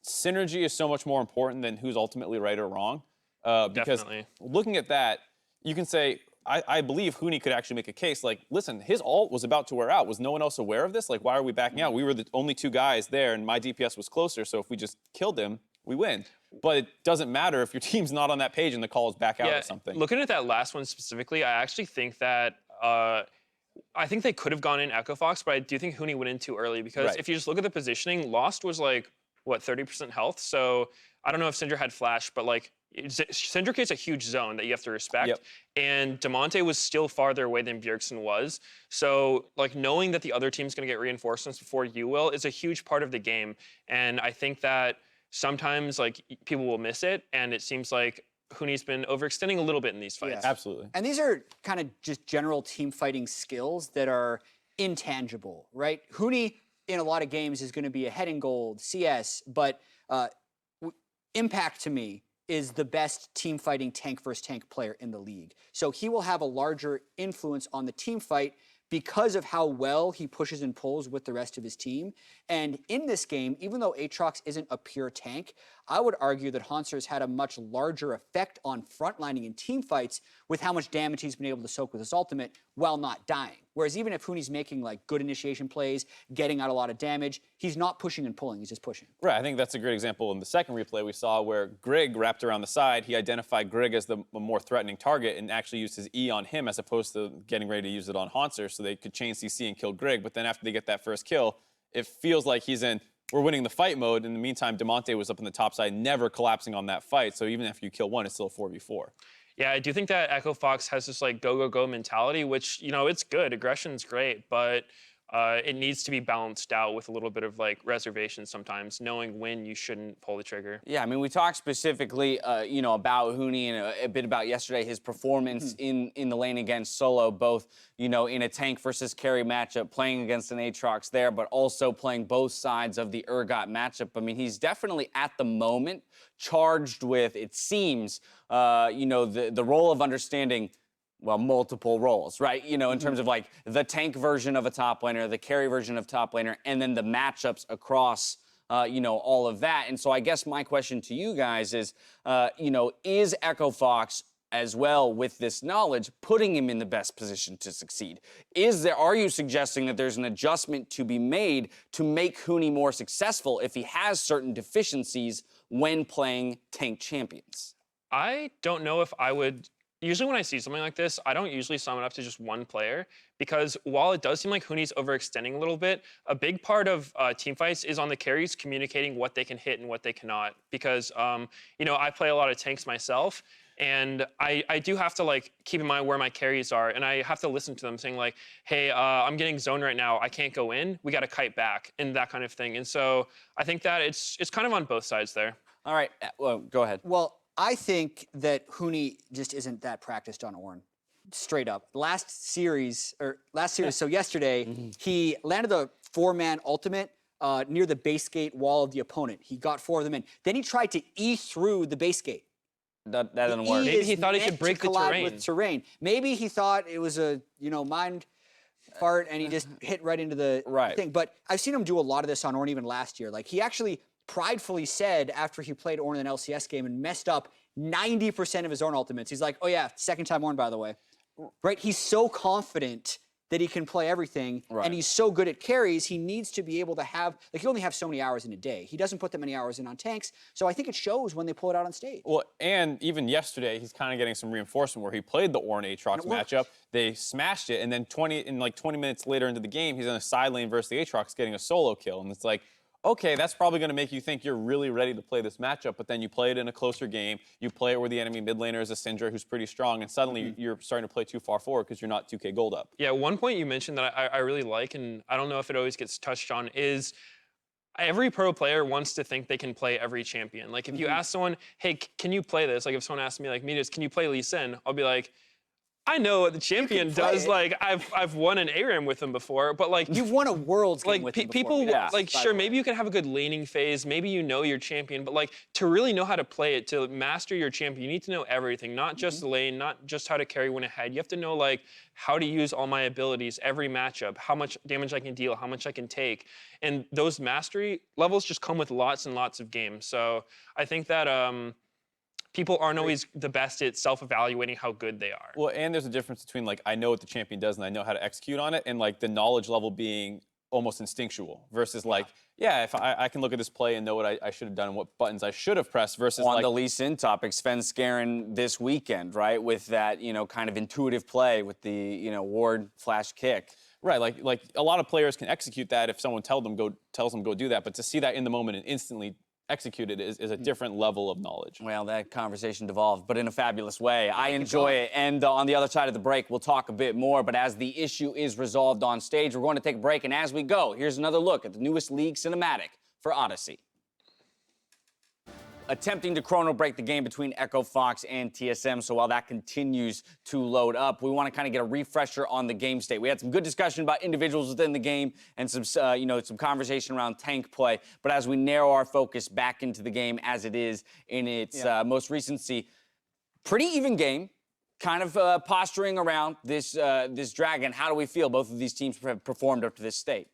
synergy is so much more important than who's ultimately right or wrong. Because looking at that, you can say, I believe Huni could actually make a case like, listen, his ult was about to wear out. Was no one else aware of this? Like, why are we backing out? We were the only 2 guys there, and my DPS was closer, so if we just killed him, we win. But it doesn't matter if your team's not on that page and the call is back out or something. Looking at that last one specifically, I actually think that I think they could have gone in Echo Fox, but I do think Huni went in too early because if you just look at the positioning, Lost was like, what, 30% health? So I don't know if Syndra had flash, but like Syndra creates a huge zone that you have to respect, Yep. and Damonte was still farther away than Bjergsen was. So, like, knowing that the other team's going to get reinforcements before you will is a huge part of the game. And I think that sometimes, like, people will miss it, and it seems like Huni's been overextending a little bit in these fights. Yeah. Absolutely. And these are kind of just general team fighting skills that are intangible, right? Huni, in a lot of games, is going to be ahead in gold, CS, but Impact, to me, is the best team fighting tank versus tank player in the league. So he will have a larger influence on the team fight because of how well he pushes and pulls with the rest of his team. And in this game, even though Aatrox isn't a pure tank, I would argue that Hauntzer has had a much larger effect on frontlining in team fights with how much damage he's been able to soak with his ultimate while not dying. Whereas even if Huni's making like good initiation plays, getting out a lot of damage, he's not pushing and pulling, he's just pushing. Right, I think that's a great example in the second replay we saw where Grig wrapped around the side. He identified Grig as the more threatening target and actually used his E on him as opposed to getting ready to use it on Hauntzer so they could chain CC and kill Grig. But then after they get that first kill, it feels like he's in, we're winning the fight mode. In the meantime, Damonte was up on the top side, never collapsing on that fight. So even after you kill one, it's still a 4v4. Yeah, I do think that Echo Fox has this like go, go, go mentality, which, you know, it's good. Aggression's great, but it needs to be balanced out with a little bit of like reservation sometimes, knowing when you shouldn't pull the trigger. Yeah, I mean, we talked specifically, you know, about Huni and a bit about yesterday, his performance in the lane against Solo, both, you know, in a tank versus carry matchup, playing against an Aatrox there, but also playing both sides of the Urgot matchup. I mean, he's definitely at the moment charged with, it seems, you know, the role of understanding, well, multiple roles, right? You know, in terms of like the tank version of a top laner, the carry version of top laner, and then the matchups across, you know, all of that. And so I guess my question to you guys is, you know, is Echo Fox as well with this knowledge putting him in the best position to succeed? Are you suggesting that there's an adjustment to be made to make Huni more successful if he has certain deficiencies when playing tank champions? I don't know if I would. Usually when I see something like this, I don't usually sum it up to just one player, because while it does seem like Huni's overextending a little bit, a big part of team fights is on the carries communicating what they can hit and what they cannot. Because, you know, I play a lot of tanks myself, and I do have to like keep in mind where my carries are, and I have to listen to them saying like, hey, I'm getting zoned right now, I can't go in, we gotta kite back, and that kind of thing. And so I think that it's kind of on both sides there. All right, well, go ahead. Well, I think that Huni just isn't that practiced on Ornn, straight up. Last series, so yesterday, he landed the 4-man ultimate near the base gate wall of the opponent. He got 4 of them in. Then he tried to E through the base gate. That doesn't work. Maybe he thought he could break the terrain. With terrain. Maybe he thought it was a, you know, mind fart and he just hit right into the thing. But I've seen him do a lot of this on Ornn even last year. Like, he actually pridefully said after he played Ornn in an LCS game and messed up 90% of his Ornn ultimates, he's like, oh yeah, second time Ornn, by the way. Right? He's so confident that he can play everything, and he's so good at carries, he needs to be able to have, like, he only have so many hours in a day. He doesn't put that many hours in on tanks, so I think it shows when they pull it out on stage. Well, and even yesterday, he's kind of getting some reinforcement where he played the Ornn Aatrox matchup. They smashed it, and then 20 minutes later into the game, he's in a side lane versus the Aatrox getting a solo kill, and it's like, okay, that's probably going to make you think you're really ready to play this matchup, but then you play it in a closer game, you play it where the enemy mid laner is a Syndra who's pretty strong, and suddenly you're starting to play too far forward because you're not 2K gold up. Yeah, one point you mentioned that I really like, and I don't know if it always gets touched on, is every pro player wants to think they can play every champion. Like, if you ask someone, hey, can you play this? Like, if someone asks me, like, Midas, can you play Lee Sin? I'll be like, I know what the champion does. Like, I've won an ARAM with him before, but like, you've won a Worlds game with him people before. like, sure, maybe you can have a good laning phase, maybe you know your champion, but like, to really know how to play it, to master your champion, you need to know everything, not just the lane, not just how to carry when ahead. You have to know like how to use all my abilities every matchup, how much damage I can deal, how much I can take, and those mastery levels just come with lots and lots of games. So I think that people aren't always the best at self-evaluating how good they are. Well, and there's a difference between like, I know what the champion does and I know how to execute on it, and like the knowledge level being almost instinctual versus like, yeah, if I can look at this play and know what I should have done and what buttons I should have pressed versus on like, the Lee Sin topic, Zven Skarner this weekend, right? With that, you know, kind of intuitive play with the, you know, ward flash kick. Right, like a lot of players can execute that if someone tells them go do that, but to see that in the moment and instantly executed is a different level of knowledge. Well, that conversation devolved, but in a fabulous way. I enjoy it. And on the other side of the break, we'll talk a bit more. But as the issue is resolved on stage, we're going to take a break. And as we go, here's another look at the newest League cinematic for Odyssey. Attempting to chrono break the game between Echo Fox and TSM. So while that continues to load up, we want to kind of get a refresher on the game state. We had some good discussion about individuals within the game and some, some conversation around tank play. But as we narrow our focus back into the game as it is in its most recency, pretty even game. Kind of posturing around this dragon. How do we feel both of these teams have performed up to this state?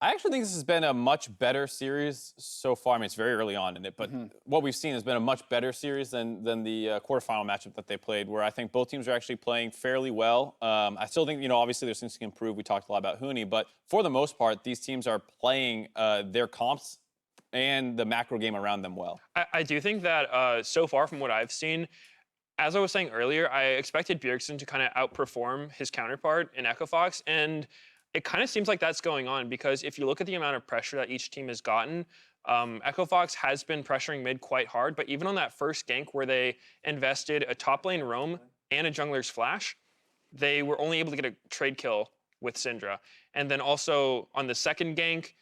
I actually think this has been a much better series so far. I mean, it's very early on in it, but what we've seen has been a much better series than the quarterfinal matchup that they played, where I think both teams are actually playing fairly well. I still think, obviously there's things to improve. We talked a lot about Huni, but for the most part, these teams are playing their comps and the macro game around them well. I do think that so far from what I've seen, as I was saying earlier, I expected Bjergsen to kind of outperform his counterpart in Echo Fox, and it kind of seems like that's going on, because if you look at the amount of pressure that each team has gotten, Echo Fox has been pressuring mid quite hard, but even on that first gank where they invested a top lane roam and a jungler's flash, they were only able to get a trade kill with Syndra. And then also on the second gank,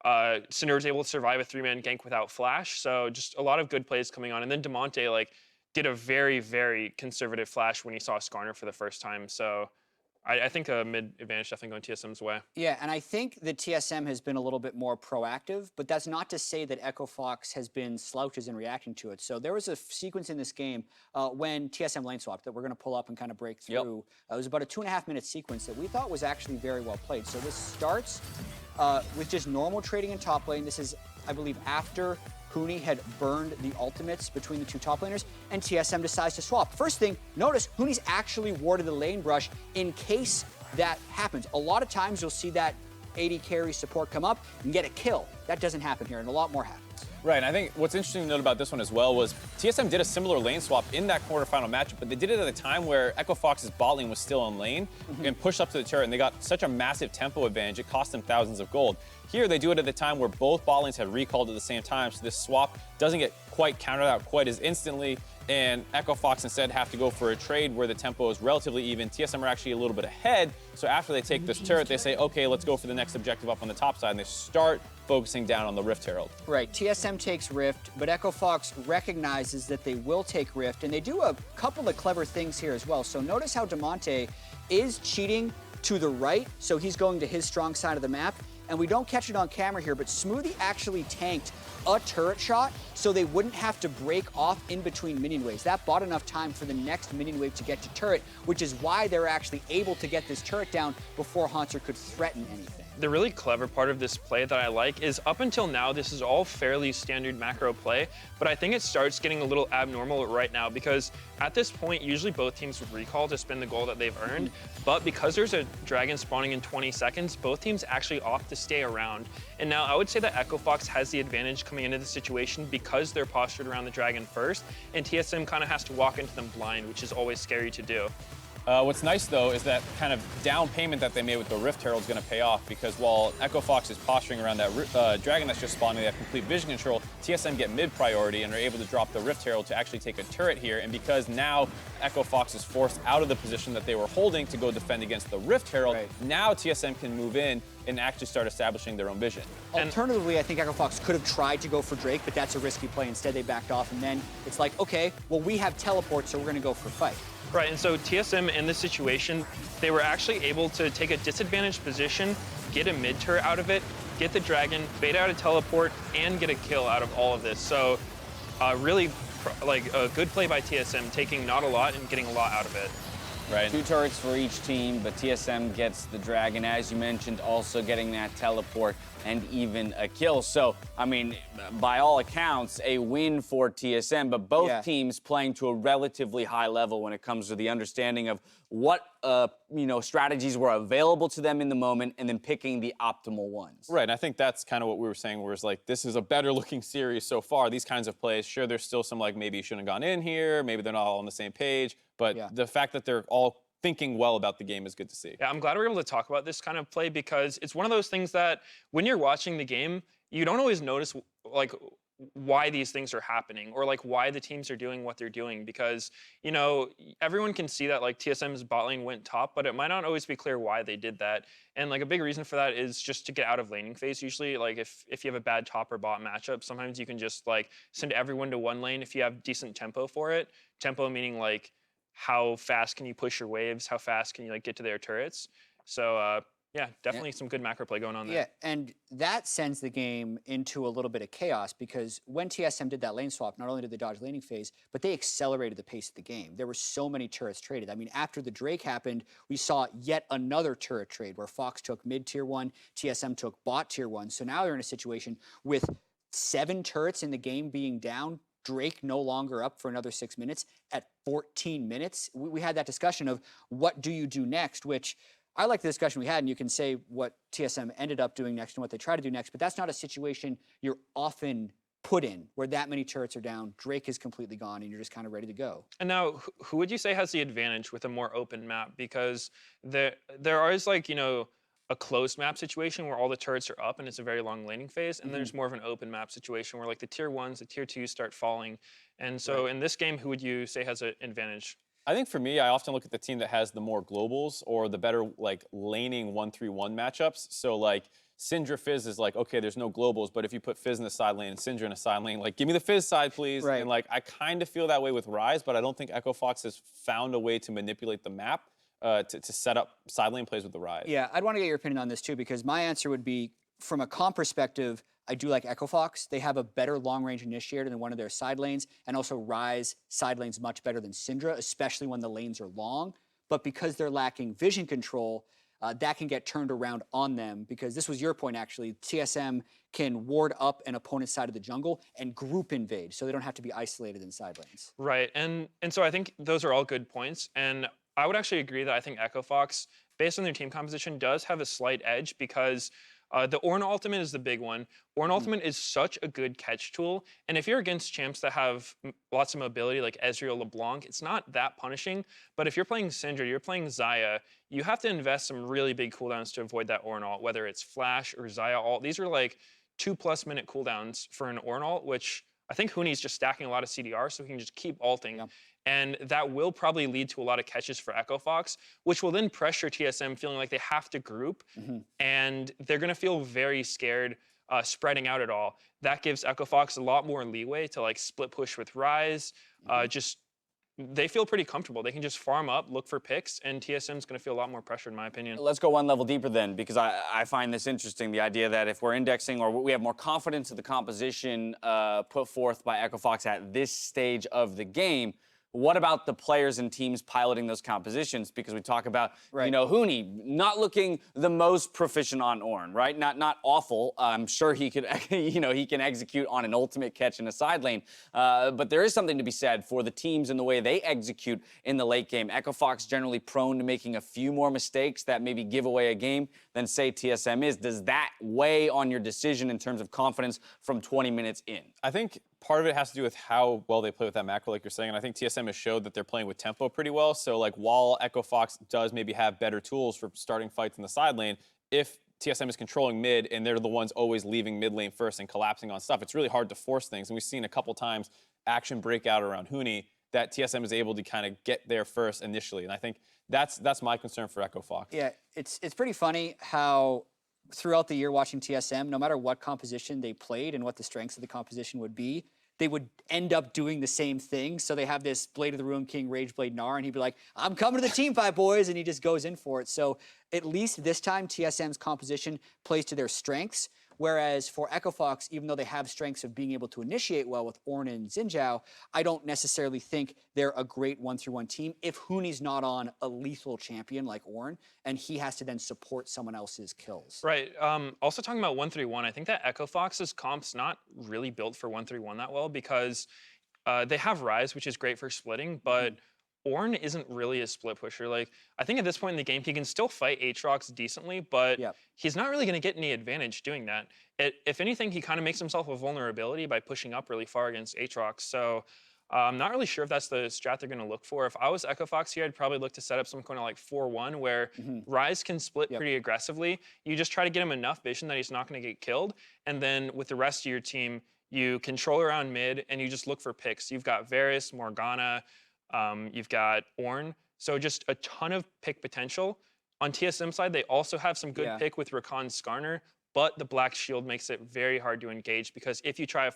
Syndra was able to survive a 3-man gank without flash, so just a lot of good plays coming on. And then Damonte did a very, very conservative flash when he saw Skarner for the first time, so I think a mid advantage definitely going TSM's way. Yeah, and I think that TSM has been a little bit more proactive, but that's not to say that Echo Fox has been slouches in reacting to it. So there was a sequence in this game when TSM lane swapped that we're going to pull up and kind of break through. It was about a 2.5-minute sequence that we thought was actually very well played. So this starts with just normal trading in top lane. This is, I believe, after Huni had burned the ultimates between the two top laners, and TSM decides to swap. First thing, notice Huni's actually warded the lane brush in case that happens. A lot of times you'll see that AD carry support come up and get a kill. That doesn't happen here, and a lot more happens. Right, and I think what's interesting to note about this one as well was TSM did a similar lane swap in that quarterfinal matchup, but they did it at a time where Echo Fox's bot lane was still in lane and pushed up to the turret, and they got such a massive tempo advantage, it cost them thousands of gold. Here, they do it at the time where both bot lanes had recalled at the same time, so this swap doesn't get quite countered out quite as instantly, and Echo Fox instead have to go for a trade where the tempo is relatively even. TSM are actually a little bit ahead, so after they take this turret, they say, okay, let's go for the next objective up on the top side, and they start focusing down on the Rift Herald. Right, TSM takes Rift, but Echo Fox recognizes that they will take Rift, and they do a couple of clever things here as well. So notice how Damonte is cheating to the right, so he's going to his strong side of the map, and we don't catch it on camera here, but Smoothie actually tanked a turret shot so they wouldn't have to break off in between minion waves. That bought enough time for the next minion wave to get to turret, which is why they're actually able to get this turret down before Hauntzer could threaten anything. The really clever part of this play that I like is up until now, this is all fairly standard macro play, but I think it starts getting a little abnormal right now because at this point, usually both teams would recall to spend the gold that they've earned, but because there's a dragon spawning in 20 seconds, both teams actually opt to stay around. And now I would say that Echo Fox has the advantage coming into the situation because they're postured around the dragon first, and TSM kind of has to walk into them blind, which is always scary to do. What's nice, though, is that kind of down payment that they made with the Rift Herald is going to pay off because while Echo Fox is posturing around that dragon that's just spawning, they have complete vision control, TSM get mid priority and are able to drop the Rift Herald to actually take a turret here. And because now Echo Fox is forced out of the position that they were holding to go defend against the Rift Herald, now TSM can move in and actually start establishing their own vision. Alternatively, I think Echo Fox could have tried to go for Drake, but that's a risky play. Instead, they backed off, and then it's like, okay, well, we have teleport, so we're going to go for fight. Right, and so TSM in this situation, they were actually able to take a disadvantaged position, get a mid turret out of it, get the dragon, bait out a teleport, and get a kill out of all of this. So really like a good play by TSM, taking not a lot and getting a lot out of it. Right. 2 turrets for each team, but TSM gets the dragon, as you mentioned, also getting that teleport and even a kill. So, I mean, by all accounts, a win for TSM, but both teams playing to a relatively high level when it comes to the understanding of what, strategies were available to them in the moment and then picking the optimal ones. Right, and I think that's kind of what we were saying, where it's like, this is a better looking series so far. These kinds of plays, sure, there's still some like, maybe you shouldn't have gone in here, maybe they're not all on the same page, but the fact that they're all thinking well about the game is good to see. Yeah, I'm glad we're able to talk about this kind of play because it's one of those things that when you're watching the game, you don't always notice like why these things are happening or like why the teams are doing what they're doing, because you know everyone can see that like TSM's bot lane went top, but it might not always be clear why they did that. And like a big reason for that is just to get out of laning phase. Usually, like if you have a bad top or bot matchup, sometimes you can just like send everyone to one lane if you have decent tempo for it. Tempo meaning like how fast can you push your waves, how fast can you like get to their turrets. So yeah, definitely some good macro play going on there. Yeah, and that sends the game into a little bit of chaos because when TSM did that lane swap, not only did they dodge laning phase, but they accelerated the pace of the game. There were so many turrets traded. I mean, after the Drake happened, we saw yet another turret trade where Fox took mid tier 1, TSM took bot tier 1. So now they're in a situation with 7 turrets in the game being down, Drake no longer up for another 6 minutes at 14 minutes. We had that discussion of what do you do next, which I like the discussion we had, and you can say what TSM ended up doing next and what they try to do next, but that's not a situation you're often put in where that many turrets are down, Drake is completely gone, and you're just kind of ready to go. And now, who would you say has the advantage with a more open map? Because there is like, you know, a closed map situation where all the turrets are up and it's a very long laning phase, and there's more of an open map situation where like the tier 1s, the tier 2s start falling. And so in this game, who would you say has an advantage? I think for me, I often look at the team that has the more globals or the better like laning 1-3-1 matchups. So like Syndra Fizz is like, okay, there's no globals, but if you put Fizz in the side lane and Syndra in a side lane, like give me the Fizz side, please. Right. And like I kind of feel that way with Ryze, but I don't think Echo Fox has found a way to manipulate the map to set up side lane plays with the Ryze. Yeah, I'd want to get your opinion on this too, because my answer would be, from a comp perspective, I do like Echo Fox. They have a better long-range initiator than one of their side lanes, and also Ryze side lanes much better than Syndra, especially when the lanes are long. But because they're lacking vision control, that can get turned around on them, because this was your point actually, TSM can ward up an opponent's side of the jungle and group invade, so they don't have to be isolated in side lanes. Right, and so I think those are all good points, and I would actually agree that I think Echo Fox, based on their team composition, does have a slight edge because the Ornn ultimate is the big one. Ornn ultimate is such a good catch tool, and if you're against champs that have lots of mobility like Ezreal, LeBlanc, it's not that punishing, but if you're playing Syndra, you're playing Xayah, you have to invest some really big cooldowns to avoid that Ornn ult, whether it's Flash or Xayah ult. These are like 2+ minute cooldowns for an Ornn ult, which I think Huni's just stacking a lot of CDR so he can just keep ulting. Yeah. And that will probably lead to a lot of catches for Echo Fox, which will then pressure TSM feeling like they have to group, and they're going to feel very scared spreading out at all. That gives Echo Fox a lot more leeway to like split push with Ryze. They feel pretty comfortable. They can just farm up, look for picks, and TSM's going to feel a lot more pressure, in my opinion. Let's go one level deeper then, because I find this interesting, the idea that if we're indexing or we have more confidence in the composition put forth by Echo Fox at this stage of the game, what about the players and teams piloting those compositions? Because we talk about, you know, Huni not looking the most proficient on Ornn, right? Not awful. I'm sure he could, you know, he can execute on an ultimate catch in a side lane. But there is something to be said for the teams and the way they execute in the late game. Echo Fox generally prone to making a few more mistakes that maybe give away a game than, say, TSM is. Does that weigh on your decision in terms of confidence from 20 minutes in? I think part of it has to do with how well they play with that macro, like you're saying, and I think TSM has showed that they're playing with tempo pretty well. So, like, while Echo Fox does maybe have better tools for starting fights in the side lane, if TSM is controlling mid and they're the ones always leaving mid lane first and collapsing on stuff, it's really hard to force things. And we've seen a couple times action break out around Huni that TSM is able to kind of get there first initially. And I think that's my concern for Echo Fox. Yeah, it's pretty funny how throughout the year watching TSM, no matter what composition they played and what the strengths of the composition would be, they would end up doing the same thing. So they have this Blade of the Ruin King, Rageblade Gnar, and he'd be like, I'm coming to the team fight, boys, and he just goes in for it. So at least this time, TSM's composition plays to their strengths, whereas for Echo Fox, even though they have strengths of being able to initiate well with Ornn and Zhao, I don't necessarily think they're a great 1-3-1 team if Huni's not on a lethal champion like Ornn, and he has to then support someone else's kills. Right. Also talking about 1-3-1, I think that Echo Fox's comp's not really built for 1-3-1 that well because they have Ryze, which is great for splitting, but Ornn isn't really a split pusher. Like, I think at this point in the game, he can still fight Aatrox decently, but he's not really going to get any advantage doing that. If anything, he kind of makes himself a vulnerability by pushing up really far against Aatrox. So I'm not really sure if that's the strat they're going to look for. If I was Echo Fox here, I'd probably look to set up some kind of like 4-1 where Ryze can split pretty aggressively. You just try to get him enough vision that he's not going to get killed. And then with the rest of your team, You control around mid, and you just look for picks. You've got Varus, Morgana, you've got Ornn. So just a ton of pick potential. On TSM side, they also have some good pick with Rakan Skarner, but the Black Shield makes it very hard to engage because if you try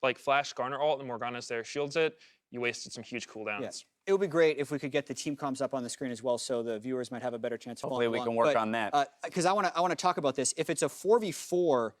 like flash Skarner ult and Morgana's there, shields it, you wasted some huge cooldowns. Yeah. It would be great if we could get the team comms up on the screen as well, so the viewers might have a better chance of following along. Hopefully we can work on that. Because I want to talk about this. If it's a 4v4,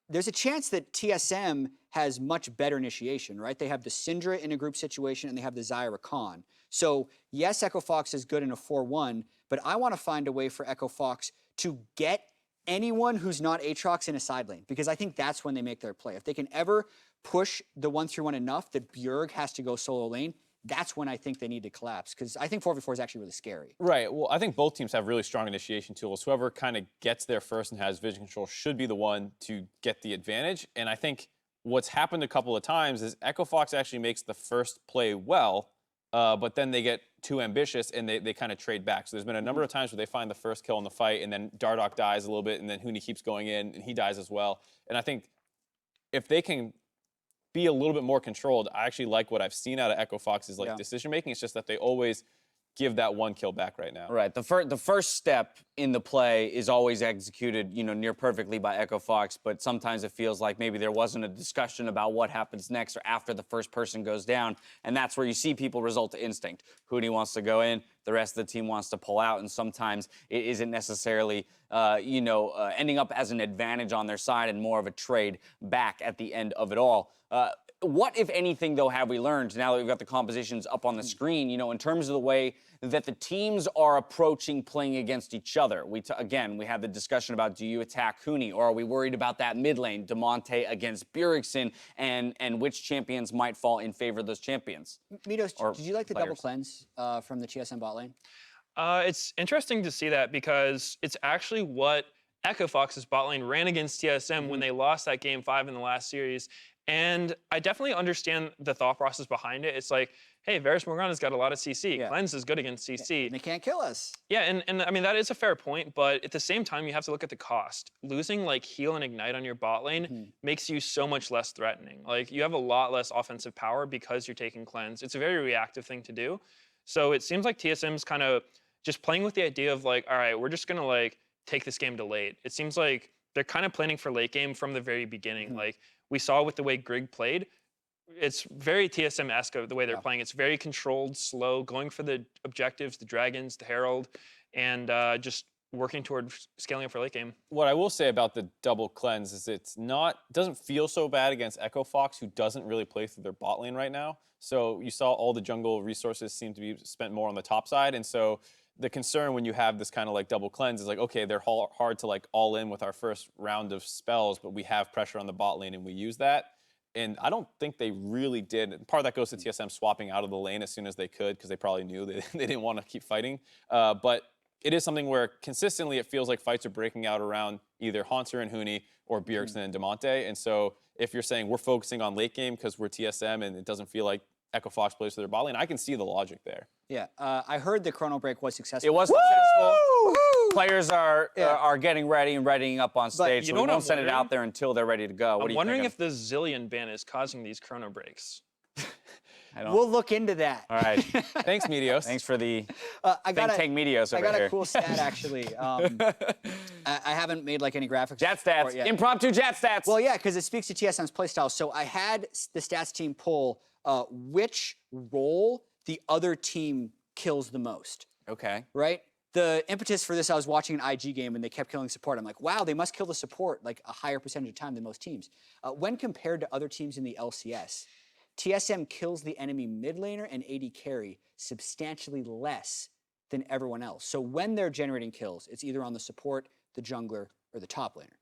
there's a chance that TSM has much better initiation, right? They have the Syndra in a group situation, and they have the Xayah Rakan. So yes, Echo Fox is good in a 4-1, but I want to find a way for Echo Fox to get anyone who's not Aatrox in a side lane, because I think that's when they make their play. If they can ever push the 1-3-1 enough that Bjerg has to go solo lane, that's when I think they need to collapse, because I think 4v4 is actually really scary. Right. Well, I think both teams have really strong initiation tools. Whoever kind of gets there first and has vision control should be the one to get the advantage. And I think what's happened a couple of times is Echo Fox actually makes the first play well, but then they get too ambitious and they kind of trade back. So there's been a number of times where they find the first kill in the fight, and then Dardoch dies a little bit, and then Huni keeps going in, and he dies as well. And I think if they can be a little bit more controlled, I actually like what I've seen out of Echo Fox's decision making. It's just that they always give that one kill back right now. Right. The first step in the play is always executed, near perfectly by Echo Fox, but sometimes it feels like maybe there wasn't a discussion about what happens next or after the first person goes down, and that's where you see people result to instinct. Huni wants to go in, the rest of the team wants to pull out, and sometimes it isn't necessarily, ending up as an advantage on their side and more of a trade back at the end of it all. What, if anything, though, have we learned now that we've got the compositions up on the screen, in terms of the way that the teams are approaching playing against each other? Again, we had the discussion about, do you attack Huni, or are we worried about that mid lane, Damonte against Bjergsen, and which champions might fall in favor of those champions? Mitos, did you like the double cleanse from the TSM bot lane? It's interesting to see that because it's actually what Echo Fox's bot lane ran against TSM when they lost that game 5 in the last series. And I definitely understand the thought process behind it. It's like, hey, Varus Morgana's got a lot of CC. Cleanse is good against CC. And they can't kill us. Yeah, and I mean, that is a fair point, but at the same time, you have to look at the cost. Losing like heal and ignite on your bot lane makes you so much less threatening. Like, you have a lot less offensive power because you're taking cleanse. It's a very reactive thing to do. So it seems like TSM's kind of just playing with the idea of like, all right, we're just gonna like take this game to late. It seems like they're kind of planning for late game from the very beginning. Like, we saw with the way Grig played, it's very TSM-esque the way they're playing. It's very controlled, slow, going for the objectives, the dragons, the herald, and just working toward scaling up for late game. What I will say about the double cleanse is doesn't feel so bad against Echo Fox, who doesn't really play through their bot lane right now. So you saw all the jungle resources seem to be spent more on the top side, and so the concern when you have this kind of like double cleanse is like, okay, they're hard to like all in with our first round of spells, but we have pressure on the bot lane and we use that. And I don't think they really did. Part of that goes to TSM swapping out of the lane as soon as they could, because they probably knew they didn't want to keep fighting. But it is something where consistently it feels like fights are breaking out around either Hauntzer and Huni or Bjergsen and Damonte. And so if you're saying we're focusing on late game because we're TSM and it doesn't feel like Echo Fox plays for their bot lane, I can see the logic there. Yeah, I heard the Chrono Break was successful. It was successful. Woo! Players are getting ready and readying up on stage, so we won't send it out there until they're ready to go. I'm wondering if the Zillion ban is causing these Chrono Breaks. We'll look into that. All right. Thanks, Meteos. Thanks for the Meteos over here. I got a cool stat, actually. I haven't made like any graphics. Jet stats. Impromptu jet stats. Well, yeah, because it speaks to TSM's playstyle. So I had the stats team pull which role the other team kills the most. Okay. Right? The impetus for this, I was watching an IG game and they kept killing support. I'm like, wow, they must kill the support like a higher percentage of time than most teams. When compared to other teams in the LCS, TSM kills the enemy mid laner and AD carry substantially less than everyone else. So when they're generating kills, it's either on the support, the jungler, or the top laner.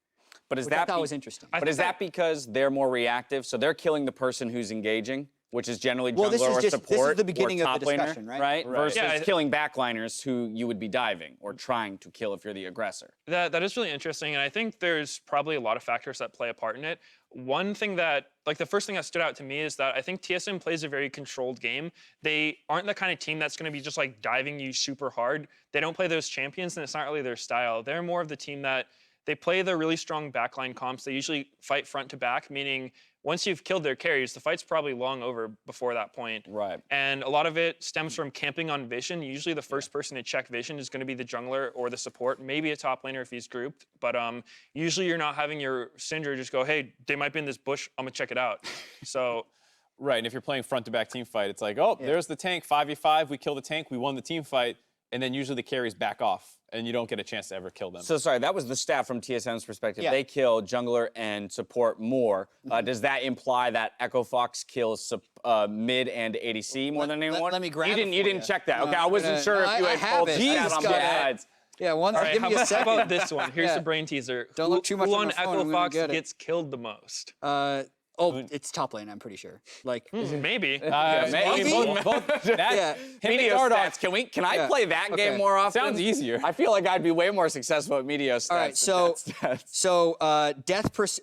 But is Which I thought was interesting. But is that because they're more reactive? So they're killing the person who's engaging, which is generally jungler or support, this is the beginning or of top the discussion, laner, right? Versus killing backliners who you would be diving or trying to kill if you're the aggressor. That is really interesting, and I think there's probably a lot of factors that play a part in it. One thing that, like the first thing that stood out to me is that I think TSM plays a very controlled game. They aren't the kind of team that's going to be just like diving you super hard. They don't play those champions, and it's not really their style. They're more of the team that they play the really strong backline comps. They usually fight front to back, meaning once you've killed their carries, the fight's probably long over before that point. Right. And a lot of it stems from camping on vision. Usually the first person to check vision is going to be the jungler or the support, maybe a top laner if he's grouped. But usually you're not having your Syndra just go, hey, they might be in this bush, I'm going to check it out. So... Right, and if you're playing front-to-back team fight, it's like, oh, there's the tank, 5v5, we kill the tank, we won the team fight, and then usually the carries back off, and you don't get a chance to ever kill them. So sorry, that was the stat from TSM's perspective. They kill jungler and support more. Does that imply that Echo Fox kills mid and ADC more than anyone? Let me grab it. You didn't check that. Okay, I wasn't sure if you had pulled the stat on both sides. Yeah, one. All right, give me a second. how about this one? Here's the brain teaser. Don't look too much who on on my phone, Echo I'm gonna Fox get it. gets killed the most? It's top lane, I'm pretty sure. Like, Maybe. Both that, him and Meteor Dardoch, stats. Can I play that game more often? Sounds easier. I feel like I'd be way more successful at Meteor stats. all right,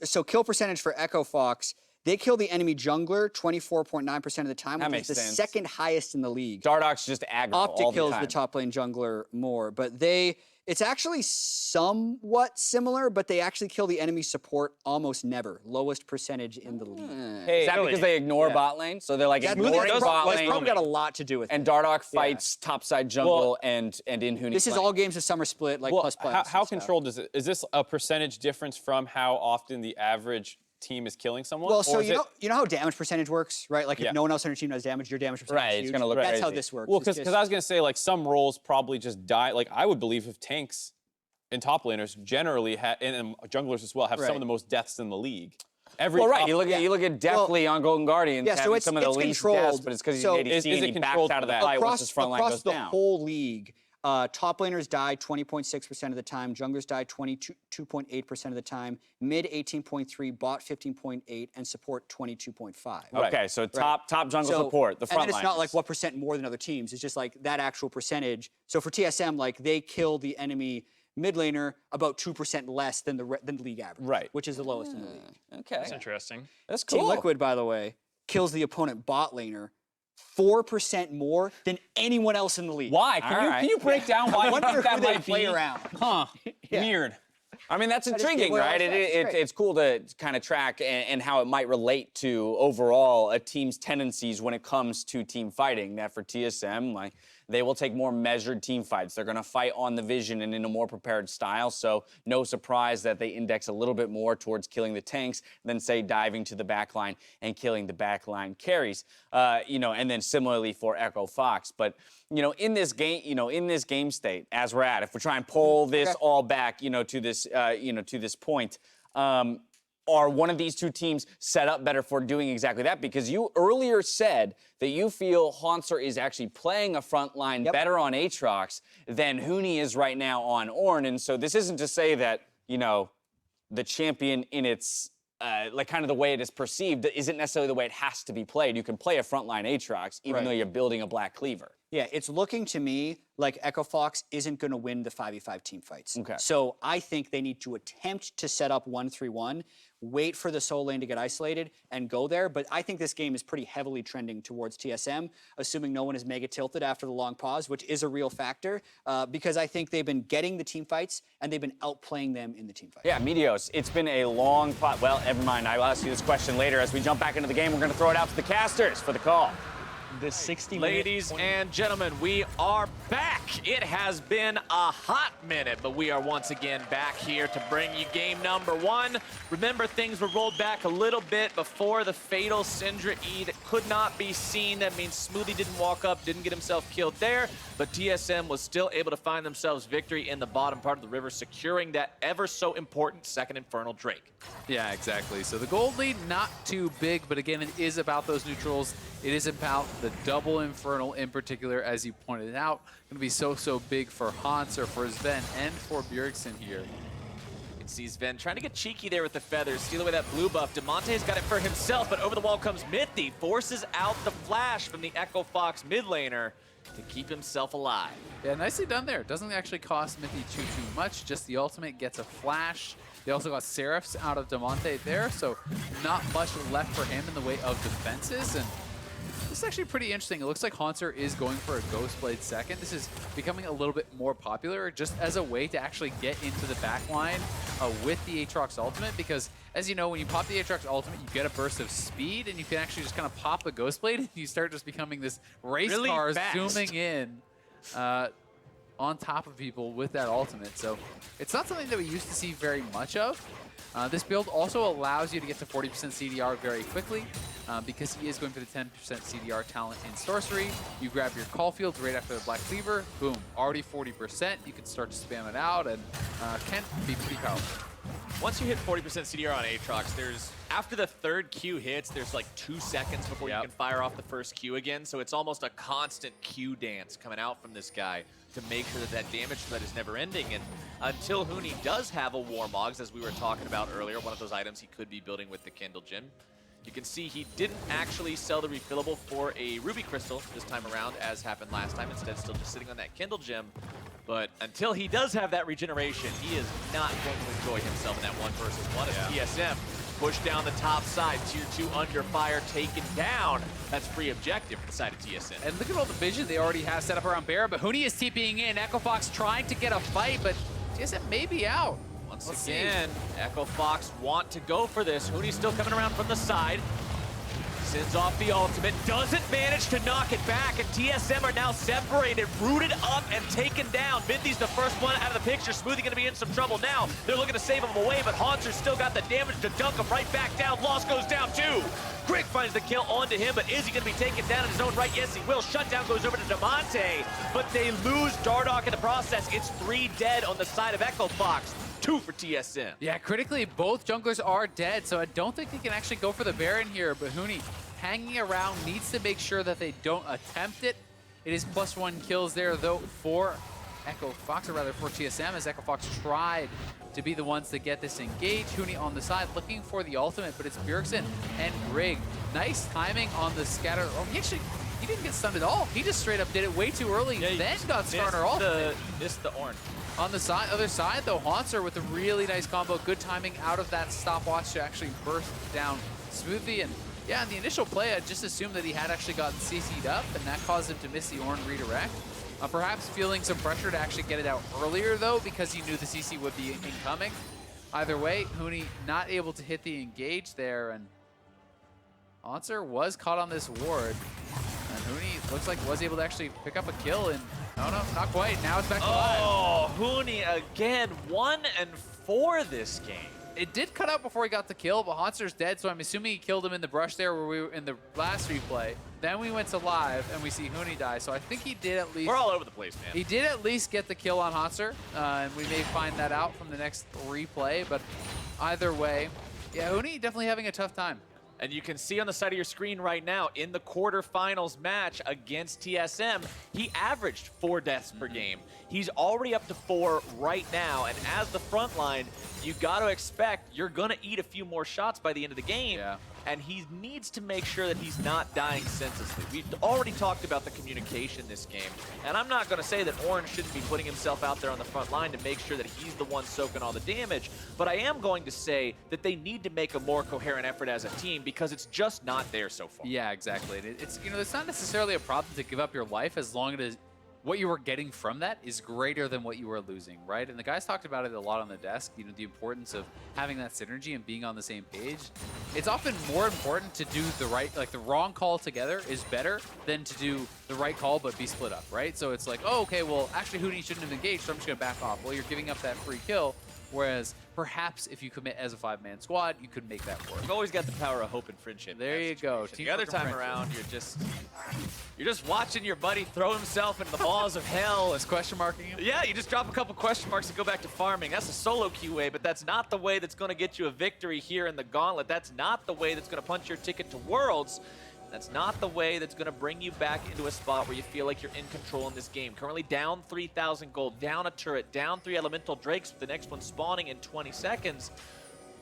so kill percentage for Echo Fox. They kill the enemy jungler 24.9% of the time, which is the second highest in the league. Dardoch's just aggro Optic all the kills time. the top lane jungler more, but it's actually somewhat similar, but they actually kill the enemy support almost never. Lowest percentage in the league. Is that because they ignore bot lane? So they're like ignoring bot That's lane. probably got a lot to do with it. And Dardoch fights topside jungle and in Huni. This is all games of summer split, like plus plus. How controlled is it? Is this a percentage difference from how often the average team is killing someone? Well, so you know how damage percentage works, right? Like if no one else on your team does damage, your damage percentage is huge. It's gonna look That's crazy. how this works. Well, because I was gonna say like some roles probably just die. Like I would believe if tanks and top laners generally and junglers as well have some of the most deaths in the league. You look at Deathly on Golden Guardians. Yeah, so it's some of the least deaths, but it's because he's an ADC and he backs out of the fight once his front line goes down. Across the whole league, top laners die 20.6% of the time, junglers die 22.8% of the time, mid 18.3, bot 15.8, and support 22.5. Okay, so top jungle support, the front line. And then it's not like what percent more than other teams. It's just like that actual percentage. So for TSM, like they kill the enemy mid laner about 2% less than the league average, which is the lowest in the league. Okay, that's interesting. That's cool. Team Liquid, by the way, kills the opponent bot laner 4% more than anyone else in the league. Why? Can you break down why I wonder who that they might play be? around. Huh? Weird. I mean, that's intriguing, right? It's cool to kind of track and how it might relate to overall a team's tendencies when it comes to team fighting. That for TSM, like they will take more measured team fights. They're going to fight on the vision and in a more prepared style. So no surprise that they index a little bit more towards killing the tanks than say diving to the backline and killing the backline carries. And then similarly for Echo Fox, but in this game state as we're at, if we're trying to pull this all back, to this point, are one of these two teams set up better for doing exactly that? Because you earlier said that you feel Hauntzer is actually playing a front line better on Aatrox than Huni is right now on Ornn. And so this isn't to say that, the champion in its kind of the way it is perceived isn't necessarily the way it has to be played. You can play a frontline Aatrox even though you're building a Black Cleaver. Yeah, it's looking to me like Echo Fox isn't going to win the 5v5 team fights. Okay. So I think they need to attempt to set up 1-3-1, wait for the soul lane to get isolated, and go there. But I think this game is pretty heavily trending towards TSM, assuming no one is mega tilted after the long pause, which is a real factor, because I think they've been getting the team fights, and they've been outplaying them in the team fights. Yeah, Meteos, it's been a long pot. Well, never mind. I'll ask you this question later. As we jump back into the game, we're going to throw it out to the casters for the call. The 60 Ladies and gentlemen, we are back. It has been a hot minute, but we are once again back here to bring you game number 1. Remember, things were rolled back a little bit before the fatal Syndra E that could not be seen. That means Smoothie didn't walk up, didn't get himself killed there, but TSM was still able to find themselves victory in the bottom part of the river, securing that ever so important second Infernal Drake. Yeah, exactly. So the gold lead, not too big, but again, it is about those neutrals. It is about the double Infernal in particular, as you pointed out. Going to be so big for Hauntzer, for Zven, and for Bjergsen here. You can see Zven trying to get cheeky there with the feathers, steal away that blue buff. Damonte's got it for himself, but over the wall comes Mithy, forces out the flash from the Echo Fox mid laner to keep himself alive. Yeah, nicely done there. Doesn't actually cost Mithy too much, just the ultimate gets a flash. They also got Seraphs out of Damonte there, so not much left for him in the way of defenses. And this is actually pretty interesting. It looks like Hauntzer is going for a Ghostblade second. This is becoming a little bit more popular just as a way to actually get into the backline with the Aatrox ultimate, because as you know, when you pop the Aatrox ultimate, you get a burst of speed, and you can actually just kind of pop the Ghostblade, and you start just becoming this race really car fast. zooming in on top of people with that ultimate. So it's not something that we used to see very much of. This build also allows you to get to 40% CDR very quickly because he is going for the 10% CDR talent in Sorcery. You grab your Caulfield right after the Black Cleaver, boom, already 40%. You can start to spam it out and can be pretty powerful. Once you hit 40% CDR on Aatrox, after the third Q hits, there's like 2 seconds before you can fire off the first Q again. So it's almost a constant Q dance coming out from this guy to make sure that that damage threat is never ending. And until Huni does have a Warmogs, as we were talking about earlier, one of those items he could be building with the Kindle Gem, you can see he didn't actually sell the refillable for a Ruby Crystal this time around, as happened last time. Instead, still just sitting on that Kindle Gem. But until he does have that regeneration, he is not going to enjoy himself in that 1 versus 1 as TSM push down the top side, tier 2 under fire, taken down. That's free objective for the side of TSM. And look at all the vision they already have set up around Baron, but Huni is TPing in. Echo Fox trying to get a fight, but TSM may be out. Once again, Echo Fox want to go for this. Huni's still coming around from the side. Sends off the ultimate, doesn't manage to knock it back, and TSM are now separated, rooted up, and taken down. Mithy's the first one out of the picture. Smoothie gonna be in some trouble now. They're looking to save him away, but Hauntzer's still got the damage to dunk him right back down. Lost goes down too. Grig finds the kill onto him, but is he gonna be taken down in his own right? Yes, he will. Shutdown goes over to Damonte, but they lose Dardoch in the process. It's 3 dead on the side of Echo Fox. 2 for TSM. Yeah, critically, both junglers are dead, so I don't think they can actually go for the Baron here, but Huni hanging around needs to make sure that they don't attempt it. It is +1 kills there, though, for Echo Fox, or rather for TSM, as Echo Fox tried to be the ones to get this engaged. Huni on the side looking for the ultimate, but it's Bjergsen and Grig. Nice timing on the scatter. Oh, he didn't get stunned at all. He just straight up did it way too early, then got Skarner ultimate. Missed the Ornn. On the other side, though, Hauntzer with a really nice combo. Good timing out of that stopwatch to actually burst down Smoothie. And yeah, in the initial play, I just assumed that he had actually gotten CC'd up, and that caused him to miss the Ornn redirect. Perhaps feeling some pressure to actually get it out earlier, though, because he knew the CC would be incoming. Either way, Huni not able to hit the engage there, and Hauntzer was caught on this ward. And Huni looks like was able to actually pick up a kill, and no, not quite. Now it's back to live. Oh, Huni again, 1 and 4 this game. It did cut out before he got the kill, but Hauntzer's dead, so I'm assuming he killed him in the brush there where we were in the last replay. Then we went to live, and we see Huni die, so I think he did at least... We're all over the place, man. He did at least get the kill on Hauntzer, and we may find that out from the next replay, but either way, yeah, Huni definitely having a tough time. And you can see on the side of your screen right now, in the quarterfinals match against TSM, he averaged 4 deaths per game. He's already up to 4 right now, and as the front line, you got to expect you're going to eat a few more shots by the end of the game. Yeah. And he needs to make sure that he's not dying senselessly. We've already talked about the communication this game, and I'm not going to say that Ornn shouldn't be putting himself out there on the front line to make sure that he's the one soaking all the damage, but I am going to say that they need to make a more coherent effort as a team because it's just not there so far. Yeah, exactly. It's, you know, it's not necessarily a problem to give up your life as long as what you were getting from that is greater than what you were losing, right? And the guys talked about it a lot on the desk, you know, the importance of having that synergy and being on the same page. It's often more important to do the right, like the wrong call together is better than to do the right call but be split up, right? So it's like, oh, okay, well, actually Huni shouldn't have engaged, so I'm just gonna back off. Well, you're giving up that free kill. Whereas perhaps if you commit as a 5-man squad, you could make that work. You've always got the power of hope and friendship. There you go. The other time around, you're just watching your buddy throw himself into the balls of hell. Is question marking him? Yeah, you just drop a couple question marks and go back to farming. That's a solo queue way, but that's not the way that's going to get you a victory here in the Gauntlet. That's not the way that's going to punch your ticket to Worlds. That's not the way that's going to bring you back into a spot where you feel like you're in control in this game. Currently down 3,000 gold, down a turret, down 3 elemental drakes, with the next one spawning in 20 seconds.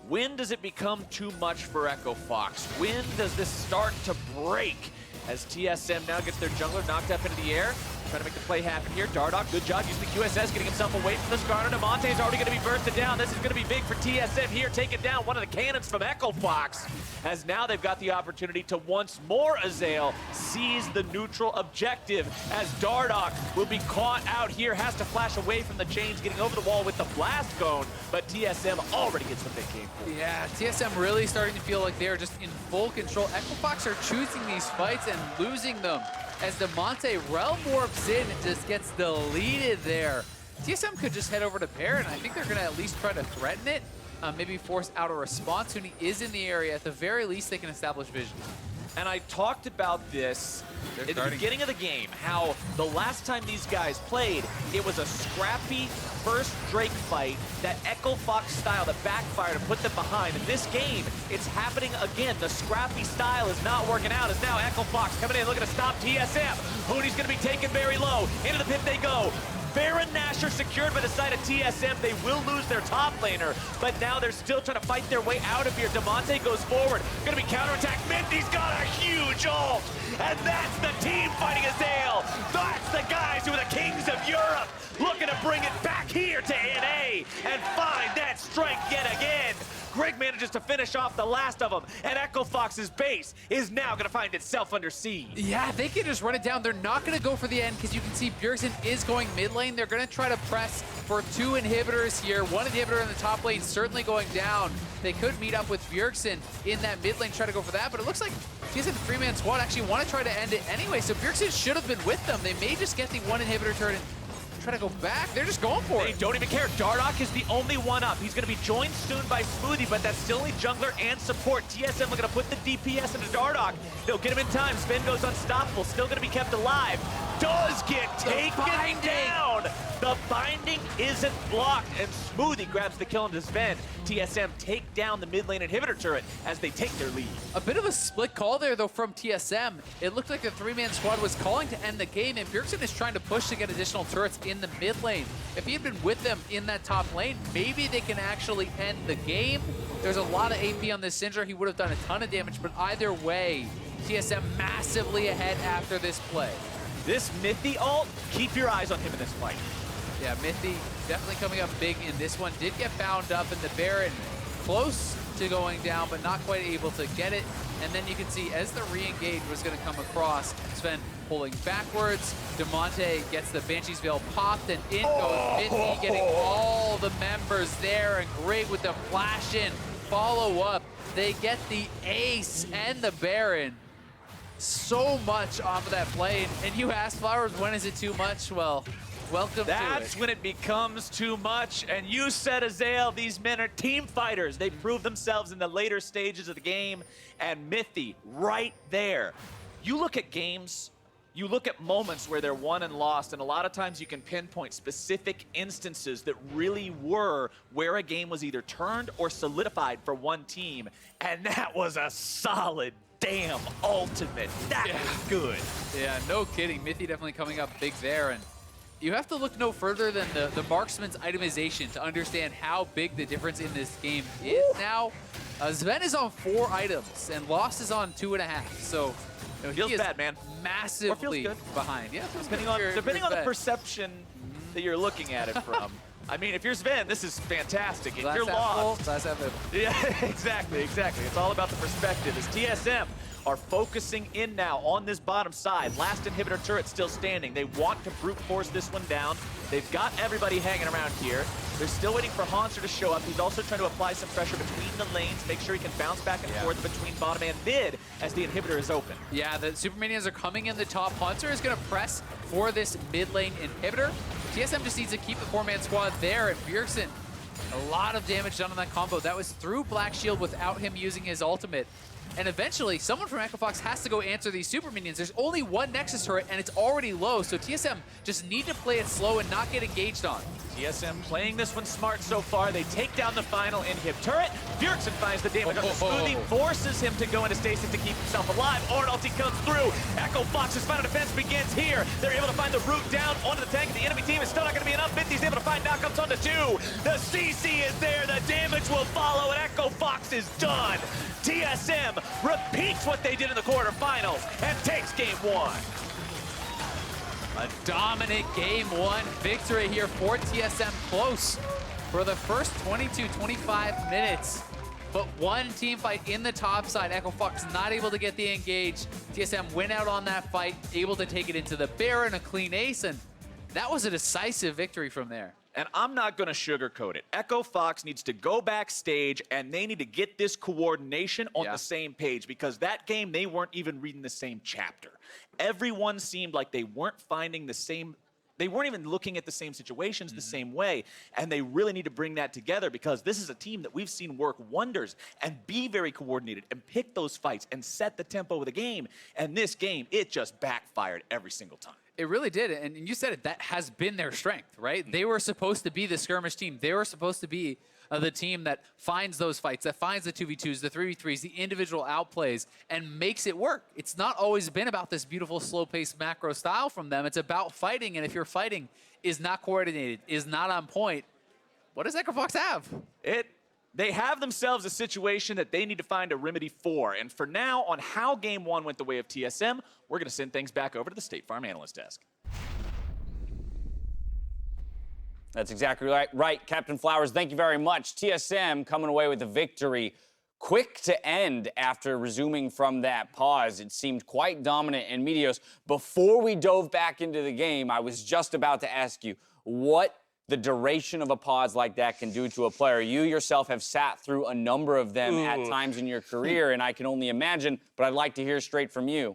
When does it become too much for Echo Fox? When does this start to break? As TSM now gets their jungler knocked up into the air, Trying to make the play happen here. Dardoch, good job using the QSS, getting himself away from the Skarner. Damonte is already going to be bursted down. This is going to be big for TSM here, taking down one of the cannons from EchoFox, as now they've got the opportunity to once more, Azael, seize the neutral objective, as Dardoch will be caught out here, has to flash away from the chains, getting over the wall with the blast cone, but TSM already gets what they came for. Yeah, TSM really starting to feel like they're just in full control. EchoFox are choosing these fights and losing them, as Damonte realm warps in and just gets deleted there. TSM could just head over to Baron. I think they're going to at least try to threaten it, maybe force out a response. Huni is in the area. At the very least, they can establish vision. And I talked about this at the beginning of the game, how the last time these guys played, it was a scrappy first Drake fight, that EchoFox style that backfired and put them behind. In this game, it's happening again. The scrappy style is not working out, as now EchoFox coming in, looking to stop TSM. Huni's going to be taken very low. Into the pit they go. Baron Nashor secured by the side of TSM. They will lose their top laner, but now they're still trying to fight their way out of here. Damonte goes forward, gonna be counterattacked. Mithy's got a huge ult, and that's the team fighting Azael. That's the guys who are the kings of Europe, looking to bring it back here to NA and find that strength yet again. Grig manages to finish off the last of them, and EchoFox's base is now going to find itself under siege. Yeah, they can just run it down. They're not going to go for the end, because you can see Bjergsen is going mid lane. They're going to try to press for 2 inhibitors here. 1 inhibitor in the top lane certainly going down. They could meet up with Bjergsen in that mid lane, try to go for that, but it looks like TSM 3-man squad actually want to try to end it anyway, so Bjergsen should have been with them. They may just get the 1 inhibitor turret and try to go back. They're just going for it. They don't even care. Dardoch is the only one up. He's going to be joined soon by Smoothie, but that's still only jungler and support. TSM looking to put the DPS into Dardoch. They'll get him in time. Zven goes unstoppable. Still going to be kept alive. Does get taken down. The binding isn't blocked, and Smoothie grabs the kill into Zven. TSM take down the mid lane inhibitor turret as they take their lead. A bit of a split call there, though, from TSM. It looked like the 3-man squad was calling to end the game, and Bjergsen is trying to push to get additional turrets in the mid lane. If he had been with them in that top lane, maybe they can actually end the game. There's a lot of AP on this Syndra. He would have done a ton of damage, but either way, TSM massively ahead after this play. This Mithy ult, keep your eyes on him in this fight. Yeah, Mithy definitely coming up big in this one. Did get bound up, and the Baron close to going down, but not quite able to get it. And then you can see as the re-engage was going to come across, Zven pulling backwards. Damonte gets the Banshee's Veil popped, and in goes Mithy, getting all the members there, and Grig with the flash in follow up. They get the ace and the Baron. So much off of that play. And you asked Flowers, when is it too much? Well, welcome to it. That's when it becomes too much. And you said, Azael, these men are team fighters. They proved themselves in the later stages of the game. And Mithy, right there. You look at games, you look at moments where they're won and lost, and a lot of times you can pinpoint specific instances that really were where a game was either turned or solidified for one team. And that was a solid damn ultimate. That was good. Yeah, no kidding. Mithy definitely coming up big there. And you have to look no further than the marksman's itemization to understand how big the difference in this game is now. Zven is on 4 items, and Lost is on 2.5. So you know, feels he is bad, man. Massively behind. Yeah, depending on the perception that you're looking at it from. I mean, if you're Zven, this is fantastic. If you're Lost, yeah, exactly. It's all about the perspective. As TSM are focusing in now on this bottom side. Last inhibitor turret still standing. They want to brute force this one down. They've got everybody hanging around here. They're still waiting for Hauntzer to show up. He's also trying to apply some pressure between the lanes, make sure he can bounce back and forth between bottom and mid as the inhibitor is open. Yeah, the Superminions are coming in the top. Hauntzer is going to press for this mid lane inhibitor. TSM just needs to keep the 4-man squad there, and Bjergsen, a lot of damage done on that combo. That was through Black Shield without him using his ultimate. And eventually, someone from EchoFox has to go answer these super minions. There's only 1 Nexus turret, and it's already low, so TSM just need to play it slow and not get engaged on. TSM playing this one smart so far. They take down the final inhib turret. Bjergsen finds the damage on the Smoothie, forces him to go into stasis to keep himself alive. Ornn ulti comes through. EchoFox's final defense begins here. They're able to find the route down onto the tank. The enemy team is still not going to be enough. Mithy's able to find knockups onto 2. The CC is there. The damage will follow, and EchoFox is done. TSM repeats what they did in the quarterfinals and takes game 1. A dominant game 1 victory here for TSM, close for the first 22-25 minutes. But one team fight in the top side. Echo Fox not able to get the engage. TSM win out on that fight, able to take it into the Baron, a clean ace, and that was a decisive victory from there. And I'm not going to sugarcoat it. Echo Fox needs to go backstage, and they need to get this coordination on the same page, because that game, they weren't even reading the same chapter. Everyone seemed like they weren't finding the same, they weren't even looking at the same situations the same way, and they really need to bring that together, because this is a team that we've seen work wonders and be very coordinated and pick those fights and set the tempo of the game. And this game, it just backfired every single time. It really did, and you said it, that has been their strength, right? They were supposed to be the skirmish team. They were supposed to be the team that finds those fights, that finds the 2v2s, the 3v3s, the individual outplays, and makes it work. It's not always been about this beautiful slow-paced macro style from them. It's about fighting, and if your fighting is not coordinated, is not on point, what does Echo Fox have? They have themselves a situation that they need to find a remedy for. And for now, on how Game 1 went the way of TSM, we're going to send things back over to the State Farm Analyst Desk. That's exactly right, Captain Flowers. Thank you very much. TSM coming away with the victory. Quick to end after resuming from that pause. It seemed quite dominant. And Meteos, before we dove back into the game, I was just about to ask you what the duration of a pause like that can do to a player. You yourself have sat through a number of them at times in your career, and I can only imagine, but I'd like to hear straight from you.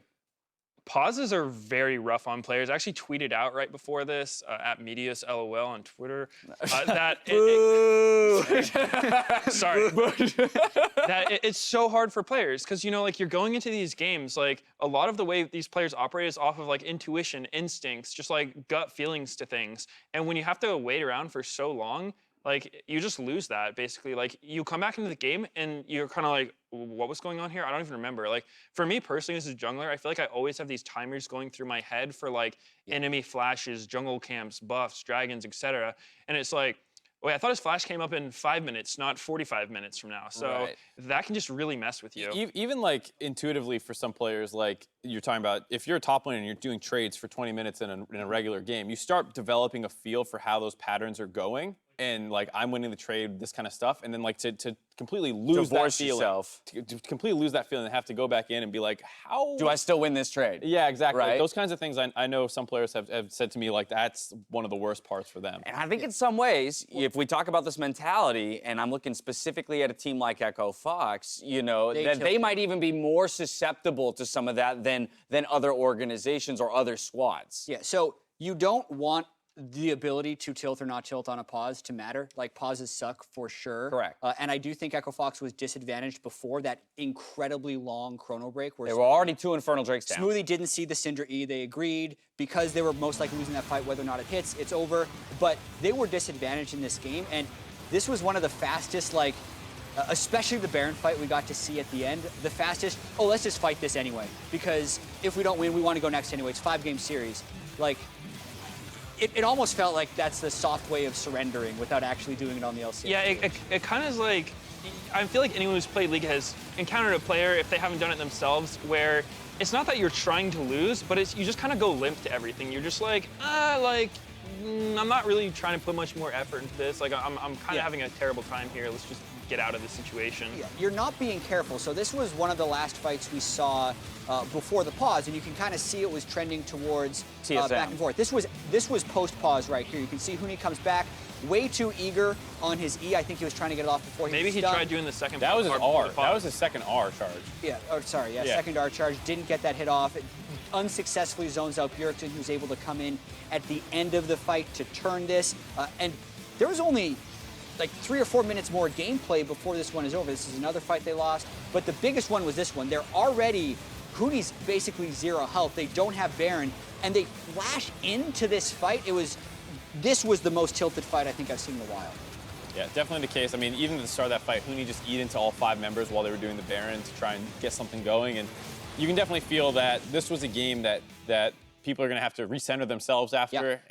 Pauses are very rough on players. I actually tweeted out right before this at Meteos LOL on Twitter that it's so hard for players, because, you know, like, you're going into these games, like, a lot of the way these players operate is off of like intuition, instincts, just like gut feelings to things. And when you have to wait around for so long, like, you just lose that, basically. Like, you come back into the game and you're kind of like, what was going on here? I don't even remember. Like, for me personally, as a jungler, I feel like I always have these timers going through my head for like enemy flashes, jungle camps, buffs, dragons, etc. And it's like, wait, I thought his flash came up in 5 minutes, not 45 minutes from now. So that can just really mess with you. Even like intuitively for some players, like you're talking about, if you're a top laner and you're doing trades for 20 minutes in a regular game, you start developing a feel for how those patterns are going. And like, I'm winning the trade, this kind of stuff, and then like to completely lose that feeling, to completely lose that feeling, and have to go back in and be like, how do I still win this trade? Yeah, exactly. Right? Like, those kinds of things, I know some players have said to me, like, that's one of the worst parts for them. And I think in some ways, if we talk about this mentality, and I'm looking specifically at a team like Echo Fox, you know, they might even be more susceptible to some of that than other organizations or other squads. Yeah. So you don't want the ability to tilt or not tilt on a pause to matter. Like, pauses suck for sure. Correct. And I do think Echo Fox was disadvantaged before that incredibly long chrono break. Where they were already 2 Infernal Drakes down. Smoothie didn't see the Syndra E. They agreed because they were most likely losing that fight, whether or not it hits, it's over. But they were disadvantaged in this game, and this was one of the fastest, like, especially the Baron fight we got to see at the end, the fastest, oh, let's just fight this anyway, because if we don't win, we want to go next anyway. It's a 5-game series. Like, it almost felt like that's the soft way of surrendering without actually doing it on the LCS. Yeah, it kind of is like, I feel like anyone who's played League has encountered a player, if they haven't done it themselves, where it's not that you're trying to lose, but it's you just kind of go limp to everything. You're just like, I'm not really trying to put much more effort into this. Like, I'm kind of having a terrible time here. Let's just get out of this situation. Yeah, you're not being careful. So this was one of the last fights we saw before the pause, and you can kind of see it was trending towards back and forth. This was post-pause right here. You can see Huni comes back, way too eager on his E. I think he was trying to get it off before Maybe he tried doing the second. That was his R. That was his second R charge. Yeah, second R charge. Didn't get that hit off. It unsuccessfully zones out Bjergsen, who's able to come in at the end of the fight to turn this. And there was only like 3 or 4 minutes more gameplay before this one is over. This is another fight they lost. But the biggest one was this one. They're already, Huni's basically 0 health. They don't have Baron, and they flash into this fight. This was the most tilted fight I think I've seen in a while. Yeah, definitely the case. I mean, even at the start of that fight, Huni just eat into all 5 members while they were doing the Baron to try and get something going. And you can definitely feel that this was a game that people are going to have to recenter themselves after.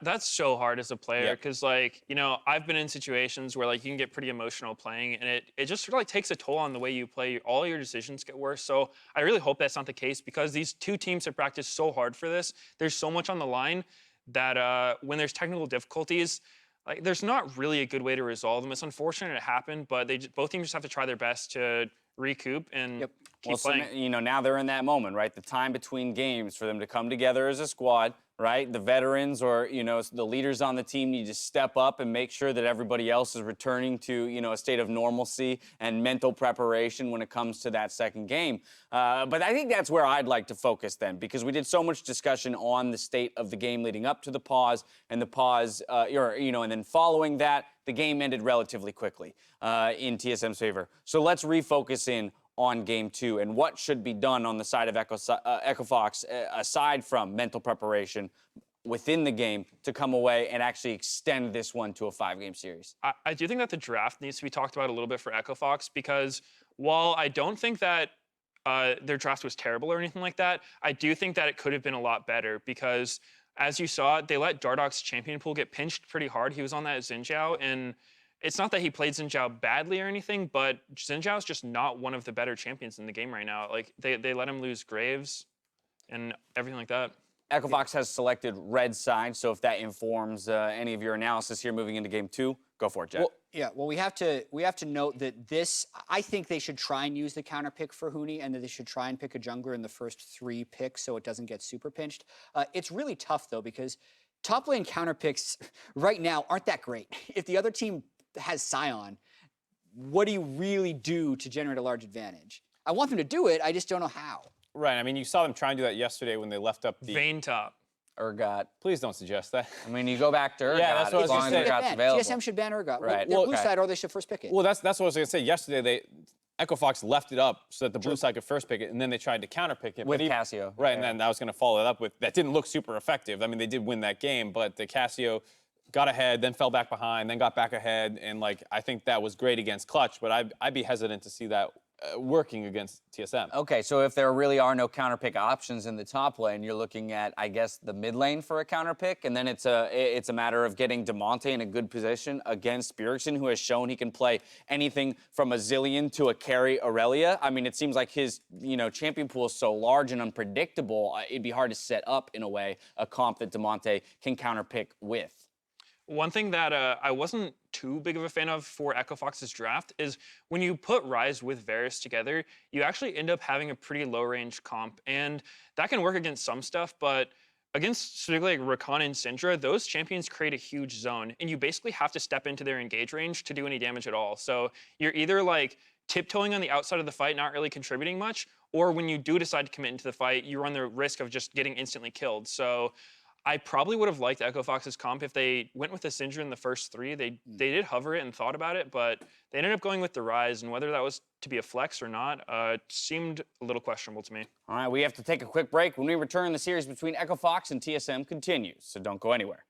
That's so hard as a player because, like, you know, I've been in situations where, like, you can get pretty emotional playing, and it just sort of, like, takes a toll on the way you play. All your decisions get worse. So I really hope that's not the case because these two teams have practiced so hard for this. There's so much on the line that when there's technical difficulties, like, there's not really a good way to resolve them. It's unfortunate it happened, but both teams just have to try their best to recoup and keep playing. So, you know, now they're in that moment, right? The time between games for them to come together as a squad, right? The veterans or, you know, the leaders on the team need to step up and make sure that everybody else is returning to, you know, a state of normalcy and mental preparation when it comes to that second game. But I think that's where I'd like to focus then, because we did so much discussion on the state of the game leading up to the pause, and the pause, you know, and then following that, the game ended relatively quickly in TSM's favor. So let's refocus in on Game 2 and what should be done on the side of EchoFox aside from mental preparation within the game to come away and actually extend this one to a 5-game series. I do think that the draft needs to be talked about a little bit for EchoFox because while I don't think that their draft was terrible or anything like that, I do think that it could have been a lot better because as you saw, they let Dardoch's champion pool get pinched pretty hard. He was on that Zhao, and it's not that he played Zhao badly or anything, but Zhao's just not one of the better champions in the game right now. Like, they let him lose Graves and everything like that. EchoFox has selected red side, so if that informs any of your analysis here moving into Game 2, go for it, Jack. Well, we have to note that this, I think they should try and use the counter pick for Huni, and that they should try and pick a jungler in the first 3 picks so it doesn't get super pinched. It's really tough, though, because top lane counter picks right now aren't that great. If the other team has Sion, what do you really do to generate a large advantage? I want them to do it, I just don't know how. Right, I mean, you saw them try and do that yesterday when they left up the... Vayne top. Urgot. Please don't suggest that. I mean, you go back to Urgot that's what I was as long as gonna say. Urgot's available. TSM should ban Urgot. Right. Well, blue side, or they should first pick it. Well, that's what I was going to say. Yesterday, EchoFox left it up so that the blue side could first pick it, and then they tried to counter pick it. With Cassio. Right, and then I was going to follow it up with, that didn't look super effective. I mean, they did win that game, but the Cassio got ahead, then fell back behind, then got back ahead, and, like, I think that was great against Clutch, but I'd be hesitant to see that working against TSM. Okay, so if there really are no counter pick options in the top lane, you're looking at, I guess, the mid lane for a counter pick, and then it's a matter of getting Damonte in a good position against Bjergsen, who has shown he can play anything from a Zillion to a carry Aurelia. I mean, it seems like his, you know, champion pool is so large and unpredictable, it'd be hard to set up, in a way, a comp that Damonte can counter pick with. One thing that I wasn't too big of a fan of for EchoFox's draft is when you put Ryze with Varus together, you actually end up having a pretty low-range comp, and that can work against some stuff, but against specifically like Rakan and Syndra, those champions create a huge zone, and you basically have to step into their engage range to do any damage at all. So you're either like tiptoeing on the outside of the fight, not really contributing much, or when you do decide to commit into the fight, you run the risk of just getting instantly killed. So I probably would have liked EchoFox's comp if they went with the Syndra in the first 3. They did hover it and thought about it, but they ended up going with the Ryze, and whether that was to be a flex or not seemed a little questionable to me. All right, we have to take a quick break. When we return, the series between EchoFox and TSM continues, so don't go anywhere.